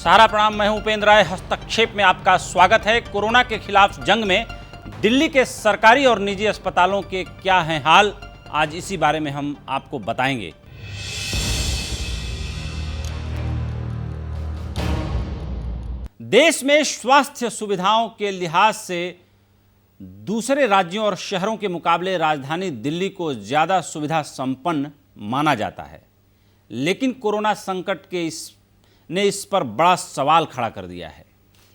सहारा प्रणाम, मैं हूं उपेंद्र राय। हस्तक्षेप में आपका स्वागत है। कोरोना के खिलाफ जंग में दिल्ली के सरकारी और निजी अस्पतालों के क्या हैं हाल, आज इसी बारे में हम आपको बताएंगे। देश में स्वास्थ्य सुविधाओं के लिहाज से दूसरे राज्यों और शहरों के मुकाबले राजधानी दिल्ली को ज़्यादा सुविधा संपन्न माना जाता है, लेकिन कोरोना संकट के इस पर बड़ा सवाल खड़ा कर दिया है।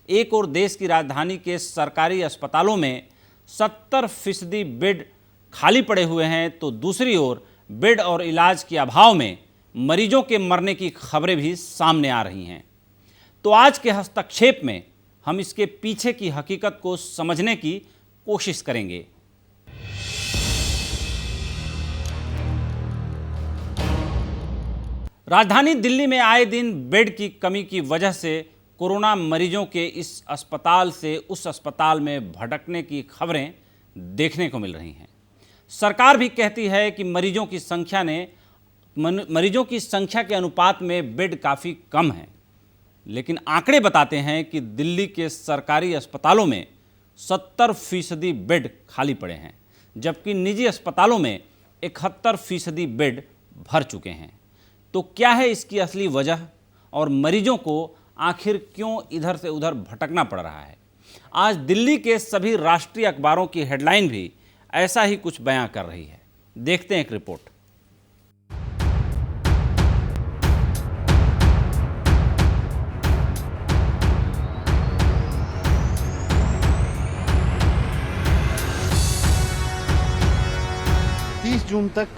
एक ओर देश की राजधानी के सरकारी अस्पतालों में 70% बेड खाली पड़े हुए हैं, तो दूसरी ओर बेड और इलाज के अभाव में मरीजों के मरने की खबरें भी सामने आ रही हैं। तो आज के हस्तक्षेप में हम इसके पीछे की हकीकत को समझने की कोशिश करेंगे। राजधानी दिल्ली में आए दिन बेड की कमी की वजह से कोरोना मरीजों के इस अस्पताल से उस अस्पताल में भटकने की खबरें देखने को मिल रही हैं। सरकार भी कहती है कि मरीजों की संख्या के अनुपात में बेड काफ़ी कम है, लेकिन आंकड़े बताते हैं कि दिल्ली के सरकारी अस्पतालों में 70% बेड खाली पड़े हैं, जबकि निजी अस्पतालों में 71% बेड भर चुके हैं। तो क्या है इसकी असली वजह और मरीजों को आखिर क्यों इधर से उधर भटकना पड़ रहा है? आज दिल्ली के सभी राष्ट्रीय अखबारों की हेडलाइन भी ऐसा ही कुछ बयां कर रही है। देखते हैं एक रिपोर्ट। जून तक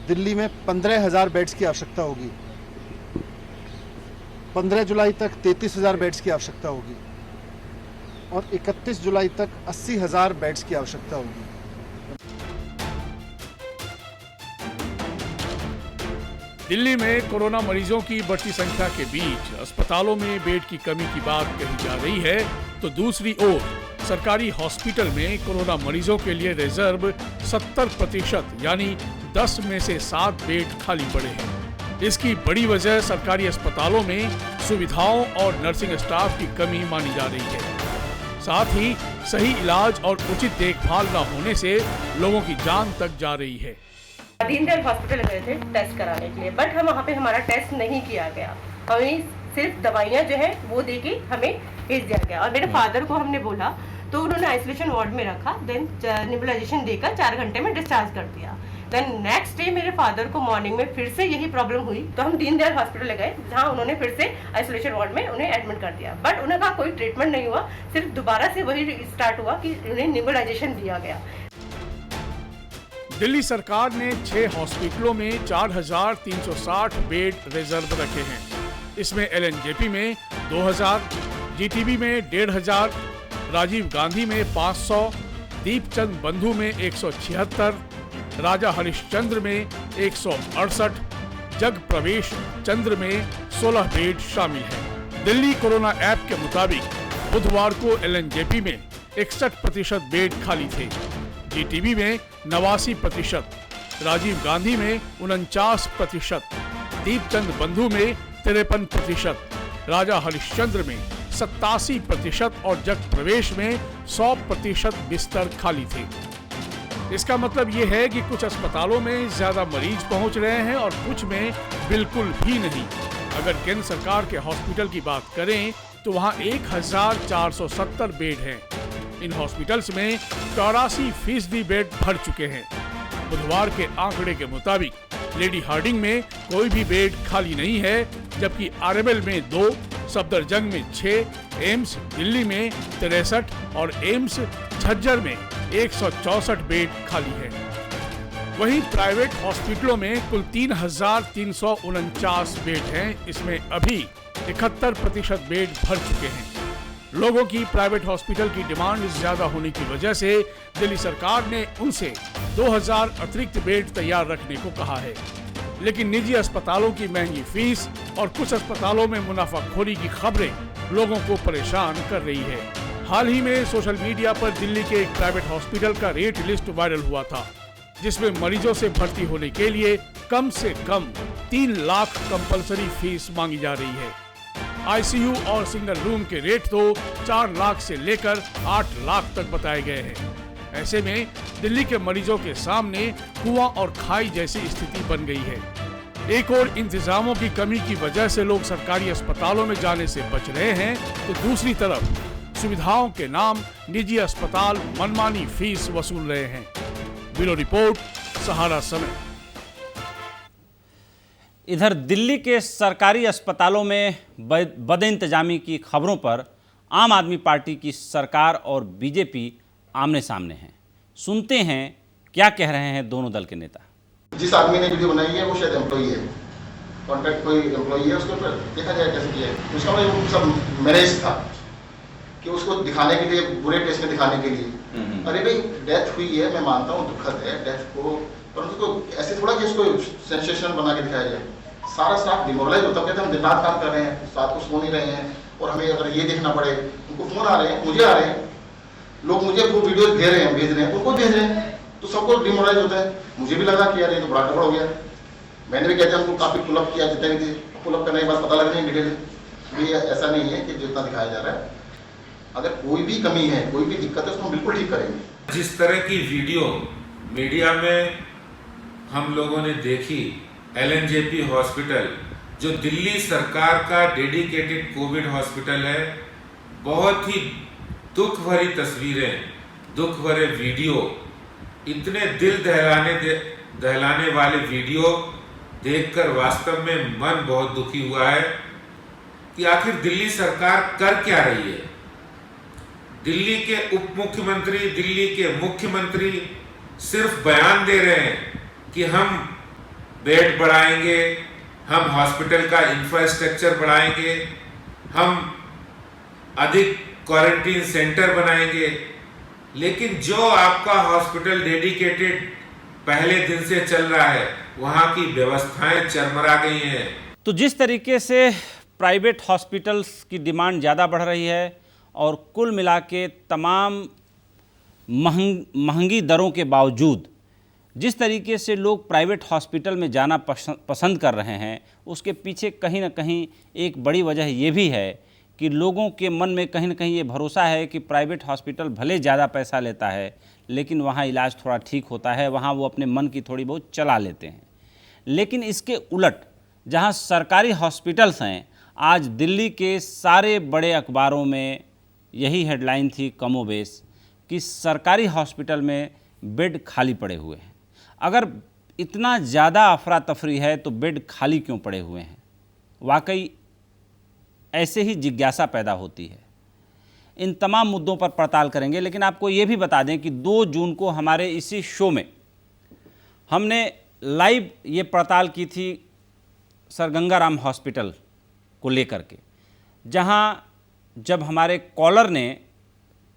दिल्ली में 15,000 बेड्स की आवश्यकता होगी। 15 जुलाई तक 33,000 बेड्स की आवश्यकता होगी और 31 जुलाई तक 80,000 बेड्स की आवश्यकता होगी। दिल्ली में कोरोना मरीजों की बढ़ती संख्या के बीच अस्पतालों में बेड की कमी की बात कही जा रही है, तो दूसरी ओर सरकारी हॉस्पिटल में कोरोना मरीजों के लिए रिजर्व 70% यानी 10 में से 7 बेड खाली पड़े हैं। इसकी बड़ी वजह सरकारी अस्पतालों में सुविधाओं और नर्सिंग स्टाफ की कमी मानी जा रही है। साथ ही सही इलाज और उचित देखभाल न होने से लोगों की जान तक जा रही है। दीनदयाल हॉस्पिटल गए थे टेस्ट कराने के लिए, बट हम वहाँ पे हमारा टेस्ट नहीं किया गया। हमें सिर्फ दवाइयाँ जो है वो दे के हमें भेज दिया गया और मेरे फादर को हमने बोला तो उन्होंने आइसोलेशन वार्ड में रखा, देन नेबुलाइजेशन देकर 4 घंटे में डिस्चार्ज कर दिया। देन नेक्स्ट डे मेरे फादर को मॉर्निंग में फिर से यही प्रॉब्लम हुई, तो हम दीनदयाल हॉस्पिटल गए, जहाँ उन्होंने फिर से आइसोलेशन वार्ड में उन्हें एडमिट कर दिया, बट उनका कोई ट्रीटमेंट नहीं हुआ। सिर्फ दोबारा से वही स्टार्ट हुआ कि उन्हें नेबुलाइजेशन दिया गया। दिल्ली सरकार ने 6 हॉस्पिटलों में 4,360 बेड रिजर्व रखे हैं। इसमें एलएनजेपी में 2,000, जीटीबी में 1,500, राजीव गांधी में 500, दीपचंद बंधु में 176, राजा हरिश्चंद्र में 168, जग प्रवेश चंद्र में 16 बेड शामिल हैं। दिल्ली कोरोना ऐप के मुताबिक बुधवार को एलएनजेपी में 61% बेड खाली थे, जीटीबी में 89%, राजीव गांधी में 49%, दीपचंद बंधु में 53%, राजा हरिश्चंद्र में 87% और जग प्रवेश में 100% बिस्तर खाली थे। इसका मतलब ये है कि कुछ अस्पतालों में ज्यादा मरीज पहुंच रहे हैं और कुछ में बिल्कुल भी नहीं। अगर केंद्र सरकार के हॉस्पिटल की बात करें तो वहां 1,470 बेड हैं। इन हॉस्पिटल्स में 84% बेड भर चुके हैं। बुधवार के आंकड़े के मुताबिक लेडी हार्डिंग में कोई भी बेड खाली नहीं है, जबकि आरएमएल में 2, सफदरजंग में 6, एम्स दिल्ली में 63 और एम्स झज्जर में 164 बेड खाली है। वहीं प्राइवेट हॉस्पिटलों में कुल 3,349 बेड हैं। इसमें अभी 71% बेड भर चुके हैं। लोगों की प्राइवेट हॉस्पिटल की डिमांड ज्यादा होने की वजह से दिल्ली सरकार ने उनसे 2,000 अतिरिक्त बेड तैयार रखने को कहा है, लेकिन निजी अस्पतालों की महंगी फीस और कुछ अस्पतालों में मुनाफाखोरी की खबरें लोगों को परेशान कर रही है। हाल ही में सोशल मीडिया पर दिल्ली के एक प्राइवेट हॉस्पिटल का रेट लिस्ट वायरल हुआ था, जिसमें मरीजों से भर्ती होने के लिए कम से कम 3 लाख कंपलसरी फीस मांगी जा रही है। आईसीयू और सिंगल रूम के रेट तो 4 लाख से लेकर 8 लाख तक बताए गए हैं। ऐसे में दिल्ली के मरीजों के सामने कुआं और खाई जैसी स्थिति बन गई है। एक और इंतजामों की कमी की वजह से लोग सरकारी अस्पतालों में जाने से बच रहे हैं, तो दूसरी तरफ सुविधाओं के नाम निजी अस्पताल मनमानी फीस वसूल रहे हैं। ब्यूरो रिपोर्ट, सहारा समय। इधर दिल्ली के सरकारी अस्पतालों में बदइंतजामी की खबरों पर आम आदमी पार्टी की सरकार और बीजेपी आमने सामने हैं। सुनते हैं क्या कह रहे हैं दोनों दल के नेता। जिस आदमी ने वीडियो बनाई है वो शायद एम्प्लॉई है, कॉन्ट्रैक्ट कोई एम्प्लॉई है, उसके ऊपर देखा जाए कैसे किया है। उसका मतलब सब मैनेज था कि उसको दिखाने के लिए, बुरे केस में दिखाने के लिए। अरे भाई डेथ हुई है, मैं मानता हूँ दुखद है डेथ को, पर उसको ऐसे थोड़ा कि उसको सेंसेशनल बना के दिखाया जाए। सारा स्टाफ डिमोरलाइज होता है, हम दिन रात काम कर रहे हैं, साथ को सो नहीं रहे हैं, और हमें अगर ये देखना पड़े, उनको फोन आ रहे हैं, मुझे आ रहे हैं, लोग मुझे वो वीडियो भेज रहे हैं, उनको भेज रहे हैं, तो सबको डिमोरलाइज होता है। मुझे भी लगा कि यार ये तो बड़ा गड़बड़ हो गया। मैंने भी कहते हैं उनको काफी पुलअप किया, जितने भी पुलअप करने के बाद पता लग रही है डिटेल। ये ऐसा नहीं है कि जितना दिखाया जा रहा है। अगर कोई भी कमी है, कोई भी दिक्कत है, उसको हम बिल्कुल ठीक करेंगे। जिस तरह की वीडियो मीडिया में हम लोगों ने देखी, LNJP हॉस्पिटल जो दिल्ली सरकार का डेडिकेटेड कोविड हॉस्पिटल है, बहुत ही दुख भरी तस्वीरें, दुख भरे वीडियो, इतने दिल दहलाने वाले वीडियो देखकर वास्तव में मन बहुत दुखी हुआ है कि आखिर दिल्ली सरकार कर क्या रही है। दिल्ली के उप मुख्यमंत्री, दिल्ली के मुख्यमंत्री सिर्फ बयान दे रहे हैं कि हम बेड बढ़ाएंगे, हम हॉस्पिटल का इंफ्रास्ट्रक्चर बढ़ाएंगे, हम अधिक क्वारंटीन सेंटर बनाएंगे, लेकिन जो आपका हॉस्पिटल डेडिकेटेड पहले दिन से चल रहा है, वहां की व्यवस्थाएं चरमरा गई हैं। तो जिस तरीके से प्राइवेट हॉस्पिटल्स की डिमांड ज़्यादा बढ़ रही है और कुल मिला के तमाम महंगी दरों के बावजूद जिस तरीके से लोग प्राइवेट हॉस्पिटल में जाना पसंद कर रहे हैं, उसके पीछे कहीं ना कहीं एक बड़ी वजह ये भी है कि लोगों के मन में कहीं ना कहीं ये भरोसा है कि प्राइवेट हॉस्पिटल भले ज़्यादा पैसा लेता है, लेकिन वहाँ इलाज थोड़ा ठीक होता है, वहाँ वो अपने मन की थोड़ी बहुत चला लेते हैं। लेकिन इसके उलट जहाँ सरकारी हॉस्पिटल्स हैं, आज दिल्ली के सारे बड़े अखबारों में यही हेडलाइन थी कमोबेश कि सरकारी हॉस्पिटल में बेड खाली पड़े हुए हैं। अगर इतना ज़्यादा अफरा तफरी है तो बेड खाली क्यों पड़े हुए हैं? वाकई ऐसे ही जिज्ञासा पैदा होती है। इन तमाम मुद्दों पर पड़ताल करेंगे, लेकिन आपको ये भी बता दें कि 2 जून को हमारे इसी शो में हमने लाइव ये पड़ताल की थी सर गंगाराम हॉस्पिटल को लेकर के, जहां जब हमारे कॉलर ने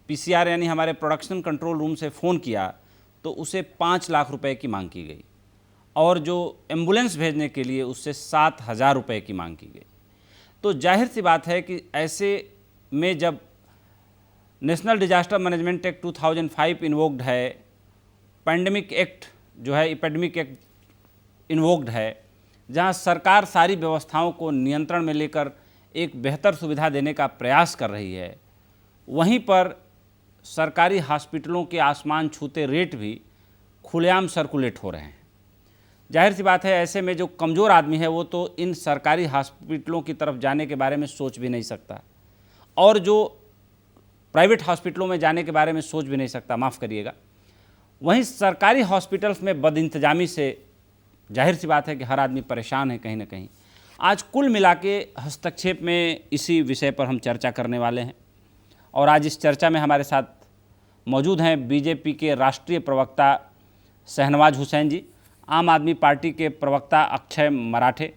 PCR यानी हमारे प्रोडक्शन कंट्रोल रूम से फ़ोन किया तो उसे 5 लाख रुपए की मांग की गई और जो एम्बुलेंस भेजने के लिए उससे 7,000 रुपये की मांग की गई। तो जाहिर सी बात है कि ऐसे में जब national disaster management act 2005 invoked है, पैंडेमिक एक्ट जो है एपिडेमिक एक्ट इन्वोक्ड है, जहां सरकार सारी व्यवस्थाओं को नियंत्रण में लेकर एक बेहतर सुविधा देने का प्रयास कर रही है, वहीं पर सरकारी हॉस्पिटलों के आसमान छूते रेट भी खुलेआम सर्कुलेट हो रहे हैं। जाहिर सी बात है ऐसे में जो कमज़ोर आदमी है वो तो इन सरकारी हॉस्पिटलों की तरफ जाने के बारे में सोच भी नहीं सकता, और जो प्राइवेट हॉस्पिटलों में जाने के बारे में सोच भी नहीं सकता, माफ़ करिएगा। वहीं सरकारी हॉस्पिटल्स में बदइंतजामी से जाहिर सी बात है कि हर आदमी परेशान है कहीं ना कहीं। आज कुल मिला के हस्तक्षेप में इसी विषय पर हम चर्चा करने वाले हैं, और आज इस चर्चा में हमारे साथ मौजूद हैं बीजेपी के राष्ट्रीय प्रवक्ता शहनवाज हुसैन जी, आम आदमी पार्टी के प्रवक्ता अक्षय मराठे,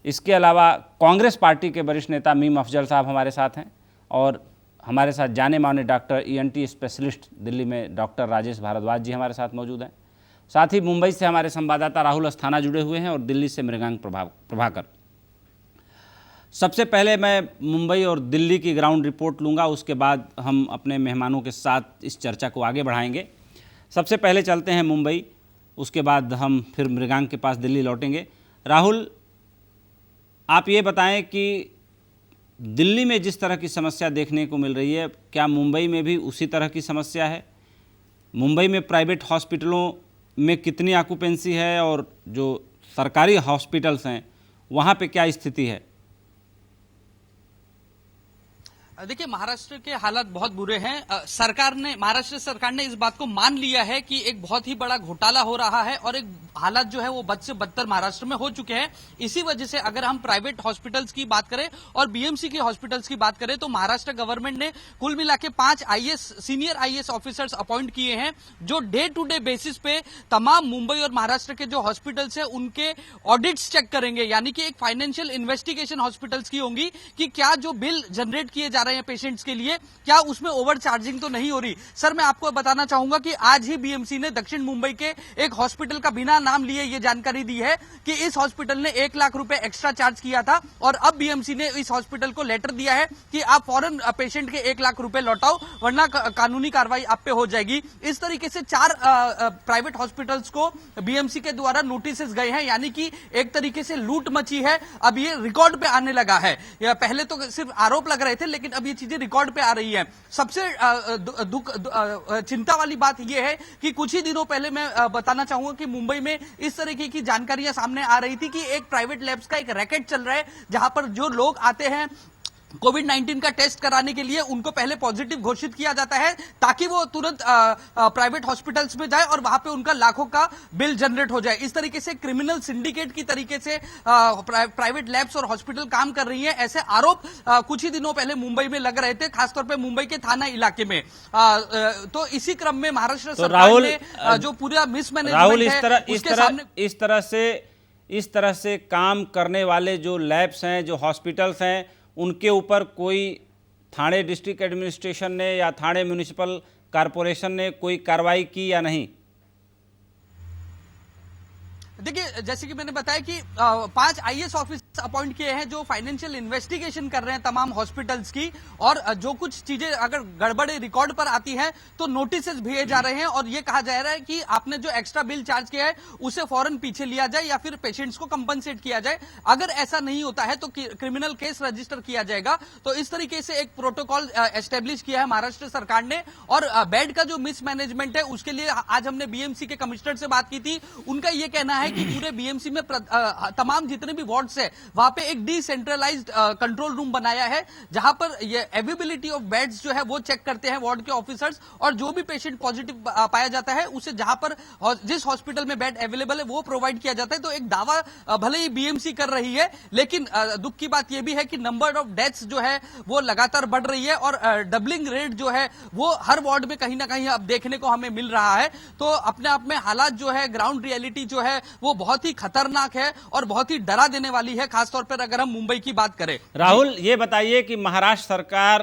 इसके अलावा कांग्रेस पार्टी के वरिष्ठ नेता मीम अफजल साहब हमारे साथ हैं, और हमारे साथ जाने माने डॉक्टर ENT स्पेशलिस्ट दिल्ली में डॉक्टर राजेश भारद्वाज जी हमारे साथ मौजूद हैं। साथ ही मुंबई से हमारे संवाददाता राहुल अस्थाना जुड़े हुए हैं और दिल्ली से मृगांक प्रभाकर। सबसे पहले मैं मुंबई और दिल्ली की ग्राउंड रिपोर्ट लूँगा, उसके बाद हम अपने मेहमानों के साथ इस चर्चा को आगे बढ़ाएंगे। सबसे पहले चलते हैं मुंबई, उसके बाद हम फिर मृगांक के पास दिल्ली लौटेंगे। राहुल, आप ये बताएं कि दिल्ली में जिस तरह की समस्या देखने को मिल रही है, क्या मुंबई में भी उसी तरह की समस्या है? मुंबई में प्राइवेट हॉस्पिटलों में कितनी ऑक्यूपेंसी है और जो सरकारी हॉस्पिटल्स हैं वहाँ पे क्या स्थिति है? देखिए, महाराष्ट्र के हालात बहुत बुरे हैं। महाराष्ट्र सरकार ने इस बात को मान लिया है कि एक बहुत ही बड़ा घोटाला हो रहा है और एक हालात जो है वो बद से बदतर महाराष्ट्र में हो चुके हैं। इसी वजह से अगर हम प्राइवेट हॉस्पिटल्स की बात करें और बीएमसी के हॉस्पिटल्स की बात करें तो महाराष्ट्र गवर्नमेंट ने कुल मिला के 5 सीनियर आईएएस ऑफिसर्स अपॉइंट किए हैं, जो डे टू डे बेसिस पे तमाम मुंबई और महाराष्ट्र के जो हॉस्पिटल्स है उनके ऑडिट्स चेक करेंगे। यानी कि एक फाइनेंशियल इन्वेस्टिगेशन हॉस्पिटल्स की होंगी कि क्या जो बिल जनरेट किए जा रहे हैं पेशेंट्स के लिए, क्या उसमें ओवर चार्जिंग तो नहीं हो रही। सर, मैं आपको बताना चाहूंगा कि आज ही बीएमसी ने दक्षिण मुंबई के एक हॉस्पिटल का बिना नाम लिए ये जानकारी दी है कि इस हॉस्पिटल ने 1 लाख रुपए एक्स्ट्रा चार्ज किया था और अब बीएमसी ने इस हॉस्पिटल को लेटर दिया है कि आप फौरन पेशेंट के 1 लाख रुपए लौटाओ वरना कानूनी कार्रवाई आप पे हो जाएगी। इस तरीके से 4 प्राइवेट हॉस्पिटल्स को बीएमसी के द्वारा नोटिस गए हैं। यानी कि एक तरीके से लूट मची है। अब ये रिकॉर्ड पे आने लगा है। पहले तो सिर्फ आरोप लग रहे थे, लेकिन अब ये चीजें रिकॉर्ड पे आ रही है। सबसे चिंता वाली बात यह है कि कुछ ही दिनों पहले मैं बताना चाहूंगा कि मुंबई में इस तरीके की जानकारियां सामने आ रही थी कि एक प्राइवेट लैब्स का एक रैकेट चल रहा है, जहां पर जो लोग आते हैं कोविड-19 का टेस्ट कराने के लिए उनको पहले पॉजिटिव घोषित किया जाता है ताकि वो तुरंत प्राइवेट हॉस्पिटल्स में जाए और वहां पे उनका लाखों का बिल जनरेट हो जाए। इस तरीके से क्रिमिनल सिंडिकेट की तरीके से प्राइवेट लैब्स और हॉस्पिटल काम कर रही है, ऐसे आरोप कुछ ही दिनों पहले मुंबई में लग रहे थे, खासतौर पर मुंबई के थाना इलाके में। तो इसी क्रम में महाराष्ट्र सरकार ने जो पूरा मिसमैनेजमेंट है इस तरह से काम करने वाले जो लैब्स हैं, जो हॉस्पिटल्स हैं, उनके ऊपर कोई थाने डिस्ट्रिक्ट एडमिनिस्ट्रेशन ने या थाने म्युनिसिपल कॉरपोरेशन ने कोई कार्रवाई की या नहीं? देखिए, जैसे कि मैंने बताया कि 5 आईएएस ऑफिसर्स अपॉइंट किए हैं जो फाइनेंशियल इन्वेस्टिगेशन कर रहे हैं तमाम हॉस्पिटल्स की, और जो कुछ चीजें अगर गड़बड़े रिकॉर्ड पर आती हैं तो नोटिस भेजे जा रहे हैं और ये कहा जा रहा है कि आपने जो एक्स्ट्रा बिल चार्ज किया है उसे फौरन पीछे लिया जाए या फिर पेशेंट्स को कंपनसेट किया जाए। अगर ऐसा नहीं होता है तो क्रिमिनल केस रजिस्टर किया जाएगा। तो इस तरीके से एक प्रोटोकॉल एस्टेब्लिश किया है महाराष्ट्र सरकार ने। और बेड का जो मिसमैनेजमेंट है उसके लिए आज हमने बीएमसी के कमिश्नर से बात की थी। उनका यह कहना है कि पूरे बीएमसी में तमाम जितने भी वार्ड्स है वहां पे एक डिसेंट्रलाइज्ड कंट्रोल रूम बनाया है, जहां पर ये अवेलेबिलिटी ऑफ बेड्स जो है वो चेक करते हैं वार्ड के ऑफिसर्स, और जो भी पेशेंट पॉजिटिव पाया जाता है उसे जहां पर जिस हॉस्पिटल में बेड अवेलेबल है वो प्रोवाइड किया जाता है। तो एक दावा भले ही बीएमसी कर रही है, लेकिन दुख की बात यह भी है कि नंबर ऑफ डेथ्स जो है वो लगातार बढ़ रही है और डबलिंग रेट जो है वो हर वार्ड में कहीं ना कहीं अब देखने को हमें मिल रहा है। तो अपने आप में हालात जो है, ग्राउंड रियलिटी जो है वो बहुत ही खतरनाक है और बहुत ही डरा देने वाली है, खासतौर पर अगर हम मुंबई की बात करें। राहुल, ये बताइए कि महाराष्ट्र सरकार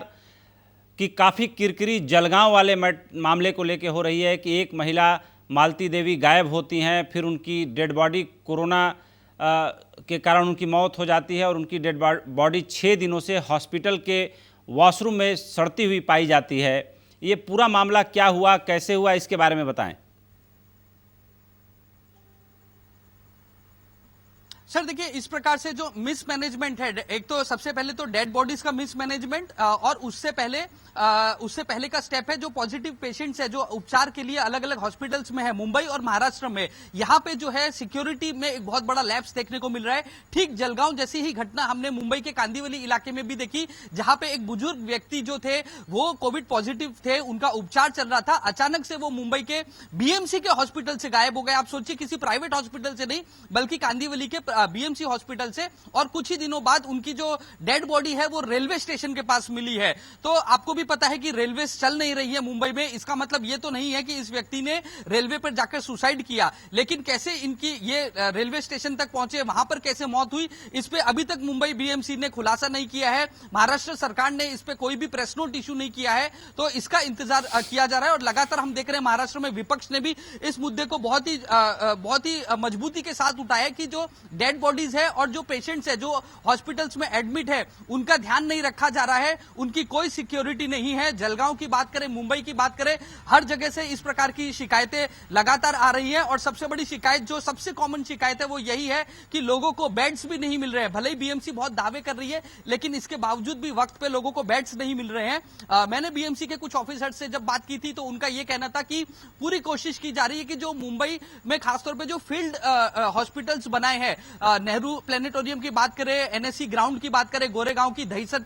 की काफी किरकिरी जलगांव वाले मामले को लेकर हो रही है कि एक महिला मालती देवी गायब होती हैं, फिर उनकी डेड बॉडी कोरोना के कारण उनकी मौत हो जाती है और उनकी डेड बॉडी 6 दिनों से हॉस्पिटल के वॉशरूम में सड़ती हुई पाई जाती है। ये पूरा मामला क्या हुआ, कैसे हुआ, इसके बारे में बताएं। सर देखिए, इस प्रकार से जो मिसमैनेजमेंट है, एक तो सबसे पहले तो डेड बॉडीज का मिसमैनेजमेंट, और उससे पहले का स्टेप है जो पॉजिटिव पेशेंट्स है जो उपचार के लिए अलग अलग हॉस्पिटल्स में है मुंबई और महाराष्ट्र में। यहां पे जो है सिक्योरिटी में एक बहुत बड़ा लैप्स देखने को मिल रहा है। ठीक जलगांव जैसी ही घटना हमने मुंबई के कांदिवली इलाके में भी देखी, जहां पे एक बुजुर्ग व्यक्ति जो थे वो कोविड पॉजिटिव थे, उनका उपचार चल रहा था, अचानक से वो मुंबई के बीएमसी के हॉस्पिटल से गायब हो गए। आप सोचिए, किसी प्राइवेट हॉस्पिटल से नहीं बल्कि कांदिवली के बीएमसी हॉस्पिटल से, और कुछ ही दिनों बाद उनकी जो डेड बॉडी है वो रेलवे स्टेशन के पास मिली है। तो आपको भी पता है कि रेलवे चल नहीं रही है मुंबई में, इसका मतलब ये तो नहीं है कि इस व्यक्ति ने रेलवे पर जाकर सुसाइड किया, लेकिन कैसे इनकी ये रेलवे स्टेशन तक पहुंचे, वहां पर कैसे मौत हुई, इस पे अभी तक मुंबई बीएमसी ने खुलासा नहीं किया है। महाराष्ट्र सरकार ने इस पे कोई भी प्रेस नोट इश्यू नहीं किया है। तो इसका इंतजार किया जा रहा है और लगातार हम देख रहे हैं महाराष्ट्र में विपक्ष ने भी इस मुद्दे को बहुत ही मजबूती के साथ उठाया कि जो डेड बॉडीज है और जो पेशेंट्स है जो हॉस्पिटल्स में एडमिट है उनका ध्यान नहीं रखा जा रहा है, उनकी कोई सिक्योरिटी नहीं है। जलगांव की बात करें, मुंबई की बात करें, हर जगह से इस प्रकार की शिकायतें लगातार आ रही है। और सबसे बड़ी शिकायत, जो सबसे कॉमन शिकायत है, वो यही है कि लोगों को बेड्स भी नहीं मिल रहे हैं। भले ही बीएमसी बहुत दावे कर रही है, लेकिन इसके बावजूद भी वक्त पे लोगों को बेड्स नहीं मिल रहे हैं। मैंने बीएमसी के कुछ ऑफिसर से जब बात की थी तो उनका यह कहना था कि पूरी कोशिश की जा रही है कि जो मुंबई में खासतौर पे जो फील्ड हॉस्पिटल्स बनाए हैं, नेहरू प्लेनेटोरियम की बात करें, एनएससी ग्राउंड की बात करें, गोरेगांव की दहीसर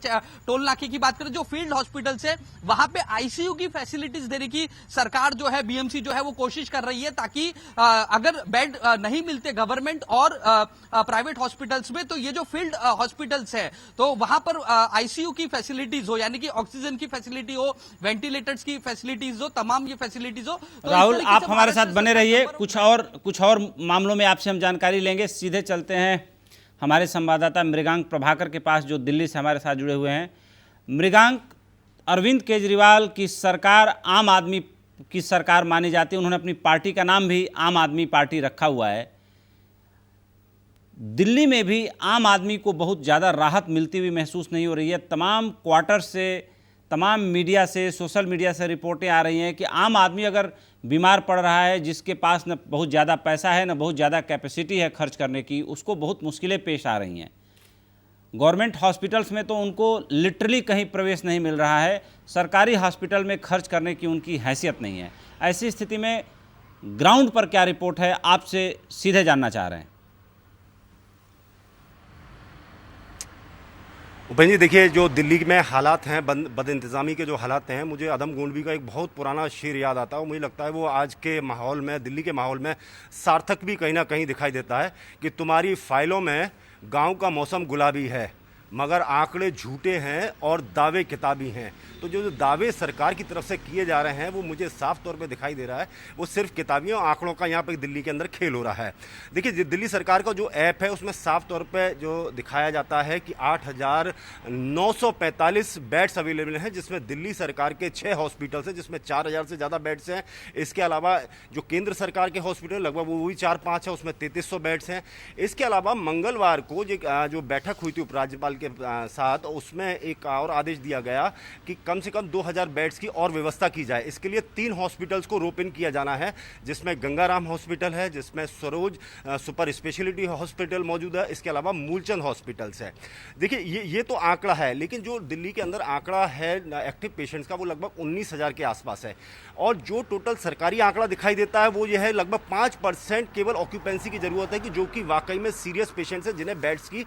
टोल नाके की बात करें, जो फील्ड हॉस्पिटल्स है वहां पे आईसीयू की फैसिलिटीज देने की सरकार जो है, बीएमसी जो है वो कोशिश कर रही है, ताकि अगर बेड नहीं मिलते गवर्नमेंट और प्राइवेट हॉस्पिटल्स में, तो ये जो फील्ड हॉस्पिटल्स है तो वहां पर आईसीयू की फैसिलिटीज हो, यानी कि ऑक्सीजन की फैसिलिटी हो, वेंटिलेटर्स की फैसिलिटीज हो, तमाम ये फैसिलिटीज हो। तो राहुल, आप हमारे साथ बने रहिए, कुछ और मामलों में आपसे हम जानकारी लेंगे। सीधे चलते हैं हमारे संवाददाता मृगांक प्रभाकर के पास, जो दिल्ली से हमारे साथ जुड़े हुए हैं। मृगांक, अरविंद केजरीवाल की सरकार आम आदमी की सरकार मानी जाती है, उन्होंने अपनी पार्टी का नाम भी आम आदमी पार्टी रखा हुआ है। दिल्ली में भी आम आदमी को बहुत ज़्यादा राहत मिलती हुई महसूस नहीं हो रही है। तमाम क्वार्टर से, तमाम मीडिया से, सोशल मीडिया से रिपोर्टें आ रही हैं कि आम आदमी अगर बीमार पड़ रहा है, जिसके पास न बहुत ज़्यादा पैसा है, न बहुत ज़्यादा कैपेसिटी है खर्च करने की, उसको बहुत मुश्किलें पेश आ रही हैं। गवर्नमेंट हॉस्पिटल्स में तो उनको लिटरली कहीं प्रवेश नहीं मिल रहा है, सरकारी हॉस्पिटल में खर्च करने की उनकी हैसियत नहीं है। ऐसी स्थिति में ग्राउंड पर क्या रिपोर्ट है, आपसे सीधे जानना चाह रहे हैं। भैया जी, देखिए, जो दिल्ली में हालात हैं, बदइंतज़ामी के जो हालात हैं, मुझे आदम गोंडवी का एक बहुत पुराना शेर याद आता है। मुझे लगता है वो आज के माहौल में, दिल्ली के माहौल में सार्थक भी कहीं ना कहीं दिखाई देता है कि तुम्हारी फाइलों में गांव का मौसम गुलाबी है, मगर आंकड़े झूठे हैं और दावे किताबी हैं। तो जो दावे सरकार की तरफ से किए जा रहे हैं वो मुझे साफ तौर पे दिखाई दे रहा है वो सिर्फ किताबियों आंकड़ों का यहाँ पे दिल्ली के अंदर खेल हो रहा है। देखिए, दिल्ली सरकार का जो ऐप है उसमें साफ तौर पे जो दिखाया जाता है कि 8,945 बेड्स अवेलेबल हैं, जिसमें दिल्ली सरकार के 6 हॉस्पिटल्स हैं, जिसमें 4,000 से ज़्यादा बेड्स हैं। इसके अलावा जो केंद्र सरकार के हॉस्पिटल लगभग वो भी 4-5 है, उसमें 3,300 बेड्स हैं। इसके अलावा मंगलवार को जो बैठक हुई थी उपराज्यपाल के साथ, उसमें एक और आदेश दिया गया कि कम से कम 2,000 बेड्स की और व्यवस्था की जाए। इसके लिए 3 हॉस्पिटल्स को रोप इन किया जाना है, जिसमें गंगाराम हॉस्पिटल है, जिसमें सरोज सुपर स्पेशलिटी हॉस्पिटल मौजूद है, इसके अलावा मूलचंद हॉस्पिटल्स है। देखिए, ये तो आंकड़ा है, लेकिन जो दिल्ली के अंदर आंकड़ा है एक्टिव पेशेंट्स का वो लगभग 19,000 के आसपास है। और जो टोटल सरकारी आंकड़ा दिखाई देता है वो ये है लगभग 5% केवल ऑक्यूपेंसी की जरूरत है, कि जो कि वाकई में सीरियस पेशेंट्स हैं जिन्हें बेड्स की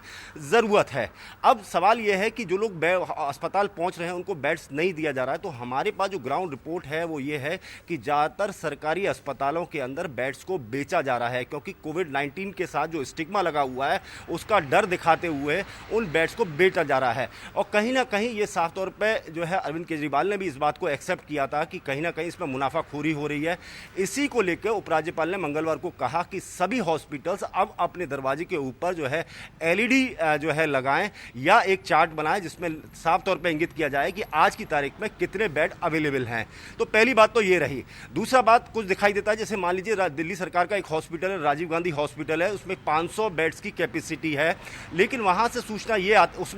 ज़रूरत है। अब सवाल यह है कि जो लोग अस्पताल पहुंच रहे हैं उनको बेड्स नहीं दिया जा रहा है। तो हमारे पास जो ग्राउंड रिपोर्ट है वो ये है कि ज़्यादातर सरकारी अस्पतालों के अंदर बेड्स को बेचा जा रहा है, क्योंकि कोविड-19 के साथ जो स्टिग्मा लगा हुआ है उसका डर दिखाते हुए उन बेड्स को बेचा जा रहा है। और कहीं ना कहीं ये साफ तौर पर जो है अरविंद केजरीवाल ने भी इस बात को एक्सेप्ट किया था कि कहीं ना कहीं इसमें मुनाफाखोरी हो रही है। इसी को लेकर उपराज्यपाल ने मंगलवार को कहा कि सभी हॉस्पिटल्स अब अपने दरवाजे के ऊपर जो है एलईडी जो है लगाएं, या एक चार्ट बनाएं जिसमें साफ तौर पर इंगित किया जाए कि आज की तारीख में कितने बेड अवेलेबल हैं। तो पहली बात तो ये रही। दूसरा बात कुछ दिखाई देता है, जैसे मान लीजिए दिल्ली सरकार का एक हॉस्पिटल है, राजीव गांधी हॉस्पिटल है, उसमें 500 बेड्स की कैपेसिटी है, लेकिन वहाँ से सूचना ये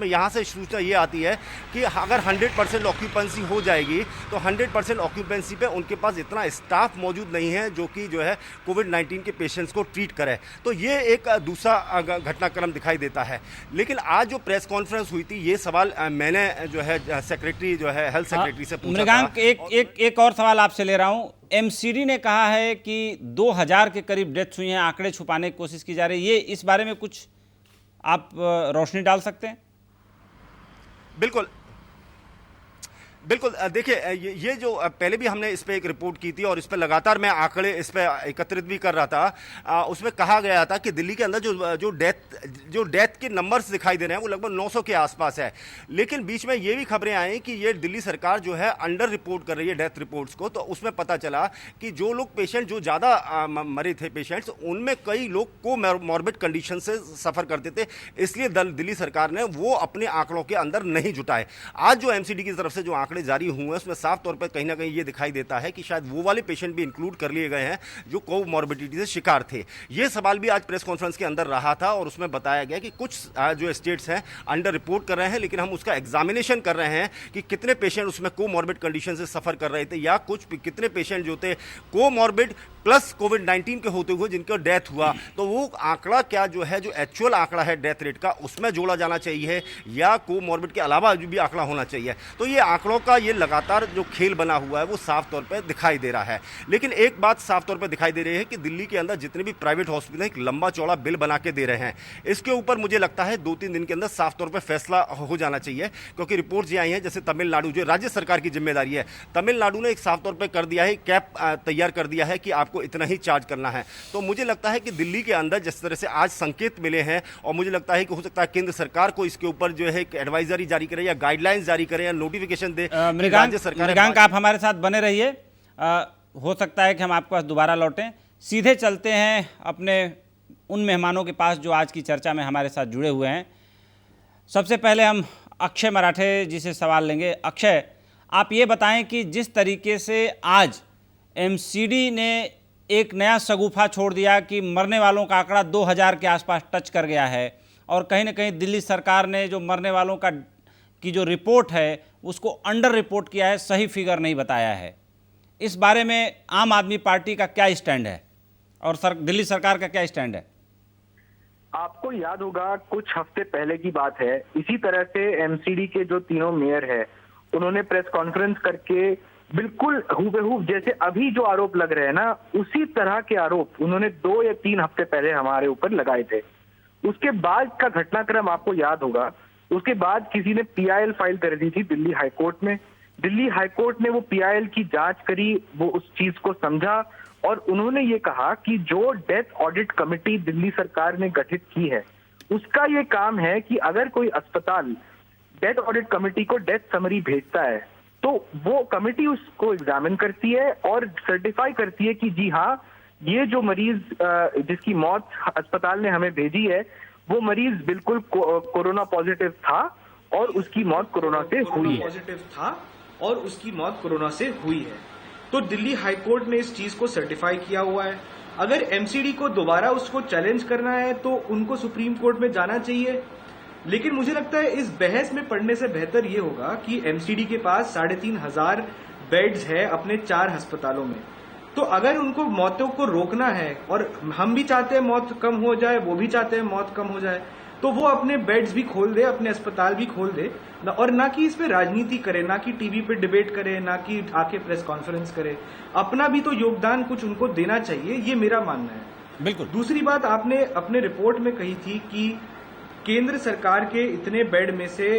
यहाँ से सूचना ये आती है कि अगर 100% ऑक्यूपेंसी हो जाएगी तो 100% ऑक्यूपेंसी पे उनके पास इतना स्टाफ मौजूद नहीं है जो कि जो है कोविड-19 के पेशेंट्स को ट्रीट करे। तो ये एक दूसरा घटनाक्रम दिखाई देता है। लेकिन आज जो प्रेस कॉन्फ्रेंस हुई थी, ये सवाल मैंने जो है सेक्रेटरी जो है हेल्थ सेक्रेटरी से पूछा मृगांक, था। एक और सवाल आपसे ले रहा हूं। एमसीडी ने कहा है कि 2,000 के करीब डेथ्स हुई हैं, आंकड़े छुपाने की कोशिश की जा रही है। ये इस बारे में कुछ आप रोशनी डाल सकते हैं? बिल्कुल, देखिए, ये जो पहले भी हमने इस पे एक रिपोर्ट की थी और इस पे लगातार मैं आंकड़े इस पे एकत्रित भी कर रहा था। उसमें कहा गया था कि दिल्ली के अंदर जो डेथ के नंबर्स दिखाई दे रहे हैं वो लगभग 900 के आसपास है। लेकिन बीच में ये भी खबरें आई कि ये दिल्ली सरकार जो है अंडर रिपोर्ट कर रही है डेथ रिपोर्ट्स को। तो उसमें पता चला कि जो लोग पेशेंट जो ज़्यादा मरे थे पेशेंट्स, उनमें कई लोग को मॉर्बिड कंडीशन से सफ़र करते थे, इसलिए दिल्ली सरकार ने वो अपने आंकड़ों के अंदर नहीं जुटाए। आज जो एमसीडी की तरफ से जो आंकड़े आंकड़े जारी हुए हैं उसमें साफ तौर पर कहीं ना कहीं ये दिखाई देता है कि शायद वो वाले पेशेंट भी इंक्लूड कर लिए गए हैं जो कोमॉर्बिडिटी से शिकार थे। ये सवाल भी आज प्रेस कॉन्फ्रेंस के अंदर रहा था और उसमें बताया गया कि कुछ जो स्टेट्स हैं अंडर रिपोर्ट कर रहे हैं, लेकिन हम उसका एग्जामिनेशन कर रहे हैं कि कितने पेशेंट उसमें कोमॉर्बिड कंडीशन से सफर कर रहे थे या कितने पेशेंट जो थे कोमॉर्बिड प्लस कोविड-19 के होते हुए जिनका डेथ हुआ, तो वो आंकड़ा क्या जो है, जो एक्चुअल आंकड़ा है डेथ रेट का, उसमें जोड़ा जाना चाहिए या कोमॉर्बिड के अलावा जो भी आंकड़ा होना चाहिए। तो ये आंकड़ों का ये लगातार जो खेल बना हुआ है वो साफ तौर पर दिखाई दे रहा है। लेकिन एक बात साफ तौर पर दिखाई दे रही है कि दिल्ली के अंदर जितने भी प्राइवेट हॉस्पिटल एक लंबा चौड़ा बिल बना के दे रहे हैं, इसके ऊपर मुझे लगता है 2-3 दिन के अंदर साफ तौर पर फैसला हो जाना चाहिए, क्योंकि रिपोर्ट ये आई है जैसे तमिलनाडु, जो राज्य सरकार की जिम्मेदारी है, तमिलनाडु ने एक साफ तौर पर कर दिया है, कैप तैयार कर दिया है कि आपको इतना ही चार्ज करना है। तो मुझे लगता है कि दिल्ली के अंदर जिस तरह से आज संकेत मिले हैं, और मुझे लगता है कि हो सकता है केंद्र सरकार को इसके ऊपर जो है एडवाइजरी जारी करे या गाइडलाइंस जारी करे या नोटिफिकेशन दे। मृगांक आप हमारे साथ बने रहिए, हो सकता है कि हम आपके पास दोबारा लौटें। सीधे चलते हैं अपने उन मेहमानों के पास जो आज की चर्चा में हमारे साथ जुड़े हुए हैं। सबसे पहले हम अक्षय मराठे जी से सवाल लेंगे। अक्षय, आप ये बताएं कि जिस तरीके से आज एमसीडी ने एक नया शगुफा छोड़ दिया कि मरने वालों का आंकड़ा 2000 के आसपास टच कर गया है, और कहीं ना कहीं दिल्ली सरकार ने जो मरने वालों की जो रिपोर्ट है उसको अंडर रिपोर्ट किया है, सही फिगर नहीं बताया है। इस बारे में आम आदमी पार्टी का क्या स्टैंड है और दिल्ली सरकार का क्या स्टैंड है? आपको याद होगा कुछ हफ्ते पहले की बात है, इसी तरह से एमसीडी के जो तीनों मेयर है उन्होंने प्रेस कॉन्फ्रेंस करके बिल्कुल हूबहू जैसे अभी जो आरोप लग रहे हैं ना, उसी तरह के आरोप उन्होंने 2 या 3 हफ्ते पहले हमारे ऊपर लगाए थे। उसके बाद का घटनाक्रम आपको याद होगा, उसके बाद किसी ने पीआईएल फाइल कर दी थी दिल्ली हाईकोर्ट में। दिल्ली हाईकोर्ट ने वो पीआईएल की जांच करी, वो उस चीज को समझा और उन्होंने ये कहा कि जो डेथ ऑडिट कमेटी दिल्ली सरकार ने गठित की है उसका ये काम है कि अगर कोई अस्पताल डेथ ऑडिट कमेटी को डेथ समरी भेजता है तो वो कमेटी उसको एग्जामिन करती है और सर्टिफाई करती है कि जी हाँ, ये जो मरीज जिसकी मौत अस्पताल ने हमें भेजी है वो मरीज बिल्कुल कोरोना पॉजिटिव था और उसकी मौत कोरोना से हुई है। तो दिल्ली हाईकोर्ट ने इस चीज को सर्टिफाई किया हुआ है। अगर एमसीडी को दोबारा उसको चैलेंज करना है तो उनको सुप्रीम कोर्ट में जाना चाहिए, लेकिन मुझे लगता है इस बहस में पढ़ने से बेहतर ये होगा कि एमसीडी के पास 3500 बेड्स है अपने 4 अस्पतालों में। तो अगर उनको मौतों को रोकना है, और हम भी चाहते हैं मौत कम हो जाए, वो भी चाहते हैं मौत कम हो जाए, तो वो अपने बेड्स भी खोल दे, अपने अस्पताल भी खोल दे, और ना कि इसमें राजनीति करे, ना कि टीवी पे डिबेट करे, ना कि आके प्रेस कॉन्फ्रेंस करे। अपना भी तो योगदान कुछ उनको देना चाहिए, ये मेरा मानना है। बिल्कुल। दूसरी बात, आपने अपने रिपोर्ट में कही थी कि केंद्र सरकार के इतने बेड में से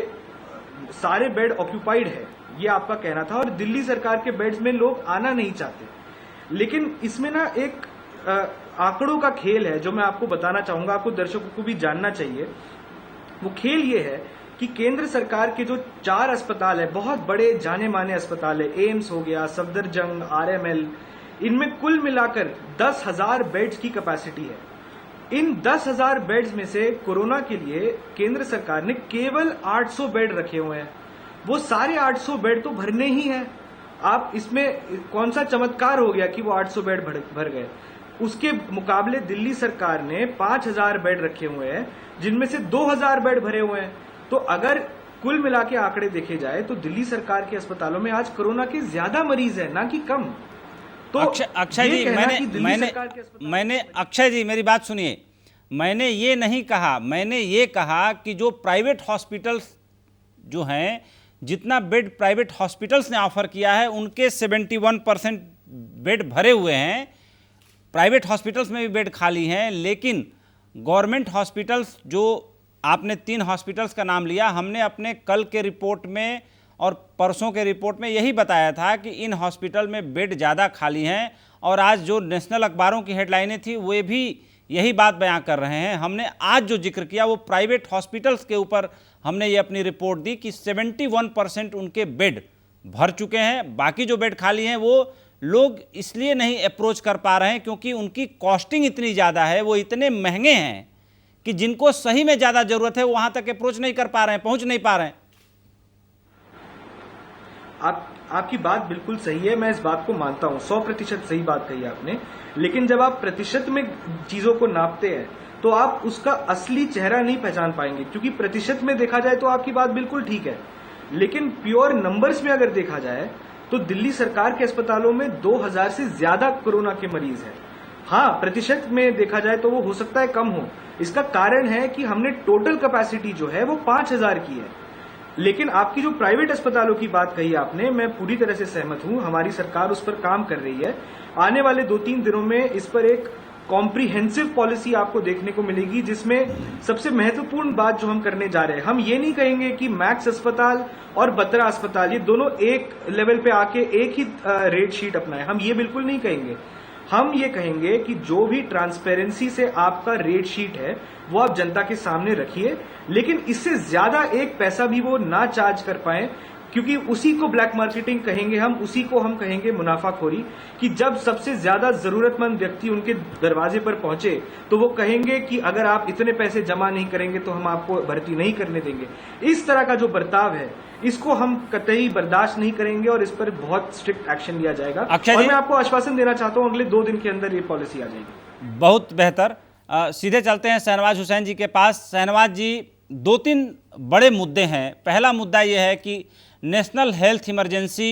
सारे बेड ऑक्यूपाइड है, ये आपका कहना था, और दिल्ली सरकार के बेड्स में लोग आना नहीं चाहते। लेकिन इसमें ना एक आंकड़ों का खेल है जो मैं आपको बताना चाहूंगा, आपको दर्शकों को भी जानना चाहिए। वो खेल ये है कि केंद्र सरकार के जो 4 अस्पताल है, बहुत बड़े जाने माने अस्पताल है, एम्स हो गया, सफदरजंग, आरएमएल, इनमें कुल मिलाकर 10,000 बेड्स की कैपेसिटी है। इन 10,000 बेड्स में से कोरोना के लिए केंद्र सरकार ने केवल 800 बेड रखे हुए हैं। वो सारे 800 बेड तो भरने ही हैं। आप इसमें कौन सा चमत्कार हो गया कि वो 800 बेड भर गए? उसके मुकाबले दिल्ली सरकार ने 5,000 बेड रखे हुए हैं, जिनमें से 2,000 बेड भरे हुए हैं। तो अगर कुल मिला के आंकड़े देखे जाए तो दिल्ली सरकार के अस्पतालों में आज कोरोना के ज्यादा मरीज है, ना कि कम। तो अक्षय जी, मैंने अक्षय जी मेरी बात सुनिए, मैंने ये नहीं कहा, मैंने ये कहा कि जो प्राइवेट हॉस्पिटल्स जो हैं, जितना बेड प्राइवेट हॉस्पिटल्स ने ऑफर किया है उनके 71% बेड भरे हुए हैं। प्राइवेट हॉस्पिटल्स में भी बेड खाली हैं, लेकिन गवर्नमेंट हॉस्पिटल्स, जो आपने 3 हॉस्पिटल्स का नाम लिया, हमने अपने कल के रिपोर्ट में और परसों के रिपोर्ट में यही बताया था कि इन हॉस्पिटल में बेड ज़्यादा खाली हैं, और आज जो नेशनल अखबारों की हेडलाइनें थी वे भी यही बात बयां कर रहे हैं। हमने आज जो जिक्र किया वो प्राइवेट हॉस्पिटल्स के ऊपर हमने ये अपनी रिपोर्ट दी कि 71% उनके बेड भर चुके हैं। बाकी जो बेड खाली हैं वो लोग इसलिए नहीं अप्रोच कर पा रहे हैं क्योंकि उनकी कॉस्टिंग इतनी ज़्यादा है, वो इतने महंगे हैं कि जिनको सही में ज़्यादा ज़रूरत है वो वहाँ तक अप्रोच नहीं कर पा रहे हैं, पहुँच नहीं पा रहे हैं। आपकी बात बिल्कुल सही है, मैं इस बात को मानता हूं, 100% सही बात कही आपने। लेकिन जब आप प्रतिशत में चीजों को नापते हैं तो आप उसका असली चेहरा नहीं पहचान पाएंगे, क्योंकि प्रतिशत में देखा जाए तो आपकी बात बिल्कुल ठीक है, लेकिन प्योर नंबर्स में अगर देखा जाए तो दिल्ली सरकार के अस्पतालों में 2000 से ज्यादा कोरोना के मरीज हैं। हाँ, प्रतिशत में देखा जाए तो वो हो सकता है कम हो। इसका कारण है कि हमने टोटल कैपेसिटी जो है वो 5000 की है। लेकिन आपकी जो प्राइवेट अस्पतालों की बात कही आपने, मैं पूरी तरह से सहमत हूं, हमारी सरकार उस पर काम कर रही है। आने वाले 2-3 दिनों में इस पर एक कॉम्प्रिहेंसिव पॉलिसी आपको देखने को मिलेगी, जिसमें सबसे महत्वपूर्ण बात जो हम करने जा रहे हैं, हम ये नहीं कहेंगे कि मैक्स अस्पताल और बत्रा अस्पताल ये दोनों एक लेवल पे आके एक ही रेट शीट अपनाएं, हम ये बिल्कुल नहीं कहेंगे। हम ये कहेंगे कि जो भी ट्रांसपेरेंसी से आपका रेट शीट है वो आप जनता के सामने रखिए, लेकिन इससे ज्यादा एक पैसा भी वो ना चार्ज कर पाए, क्योंकि उसी को ब्लैक मार्केटिंग कहेंगे हम, उसी को हम कहेंगे मुनाफाखोरी। कि जब सबसे ज्यादा जरूरतमंद व्यक्ति उनके दरवाजे पर पहुंचे तो वो कहेंगे कि अगर आप इतने पैसे जमा नहीं करेंगे तो हम आपको भर्ती नहीं करने देंगे। इस तरह का जो बर्ताव है इसको हम कतई बर्दाश्त नहीं करेंगे और इस पर बहुत स्ट्रिक्ट एक्शन लिया जाएगा। और मैं आपको आश्वासन देना चाहता हूं, अगले 2 दिन के अंदर ये पॉलिसी आ जाएगी। बहुत बेहतर। सीधे चलते हैं शहनवाज हुसैन जी के पास। शहनवाज जी, 2-3 बड़े मुद्दे हैं। पहला मुद्दा यह है कि नेशनल हेल्थ इमरजेंसी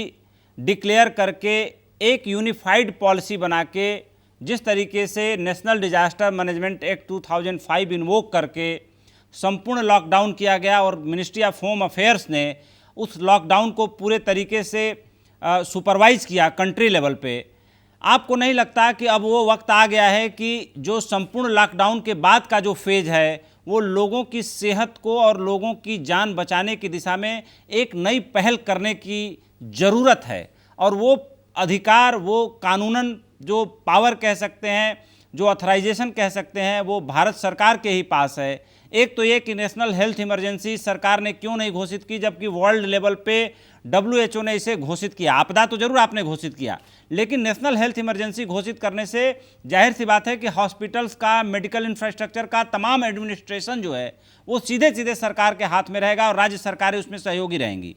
डिक्लेयर करके एक यूनिफाइड पॉलिसी बना के, जिस तरीके से national disaster management act 2005 invoke करके संपूर्ण लॉकडाउन किया गया और मिनिस्ट्री ऑफ होम अफेयर्स ने उस लॉकडाउन को पूरे तरीके से सुपरवाइज किया कंट्री लेवल पे, आपको नहीं लगता कि अब वो वक्त आ गया है कि जो संपूर्ण लॉकडाउन के बाद का जो फेज है वो लोगों की सेहत को और लोगों की जान बचाने की दिशा में एक नई पहल करने की ज़रूरत है, और वो अधिकार, वो कानूनन जो पावर कह सकते हैं, जो ऑथराइजेशन कह सकते हैं, वो भारत सरकार के ही पास है। एक तो ये कि नेशनल हेल्थ इमरजेंसी सरकार ने क्यों नहीं घोषित की, जबकि वर्ल्ड लेवल पे WHO ने इसे घोषित किया। आपदा तो जरूर आपने घोषित किया, लेकिन नेशनल हेल्थ इमरजेंसी घोषित करने से जाहिर सी बात है कि हॉस्पिटल्स का, मेडिकल इंफ्रास्ट्रक्चर का तमाम एडमिनिस्ट्रेशन जो है वो सीधे सीधे सरकार के हाथ में रहेगा और राज्य सरकारें उसमें सहयोगी रहेंगी।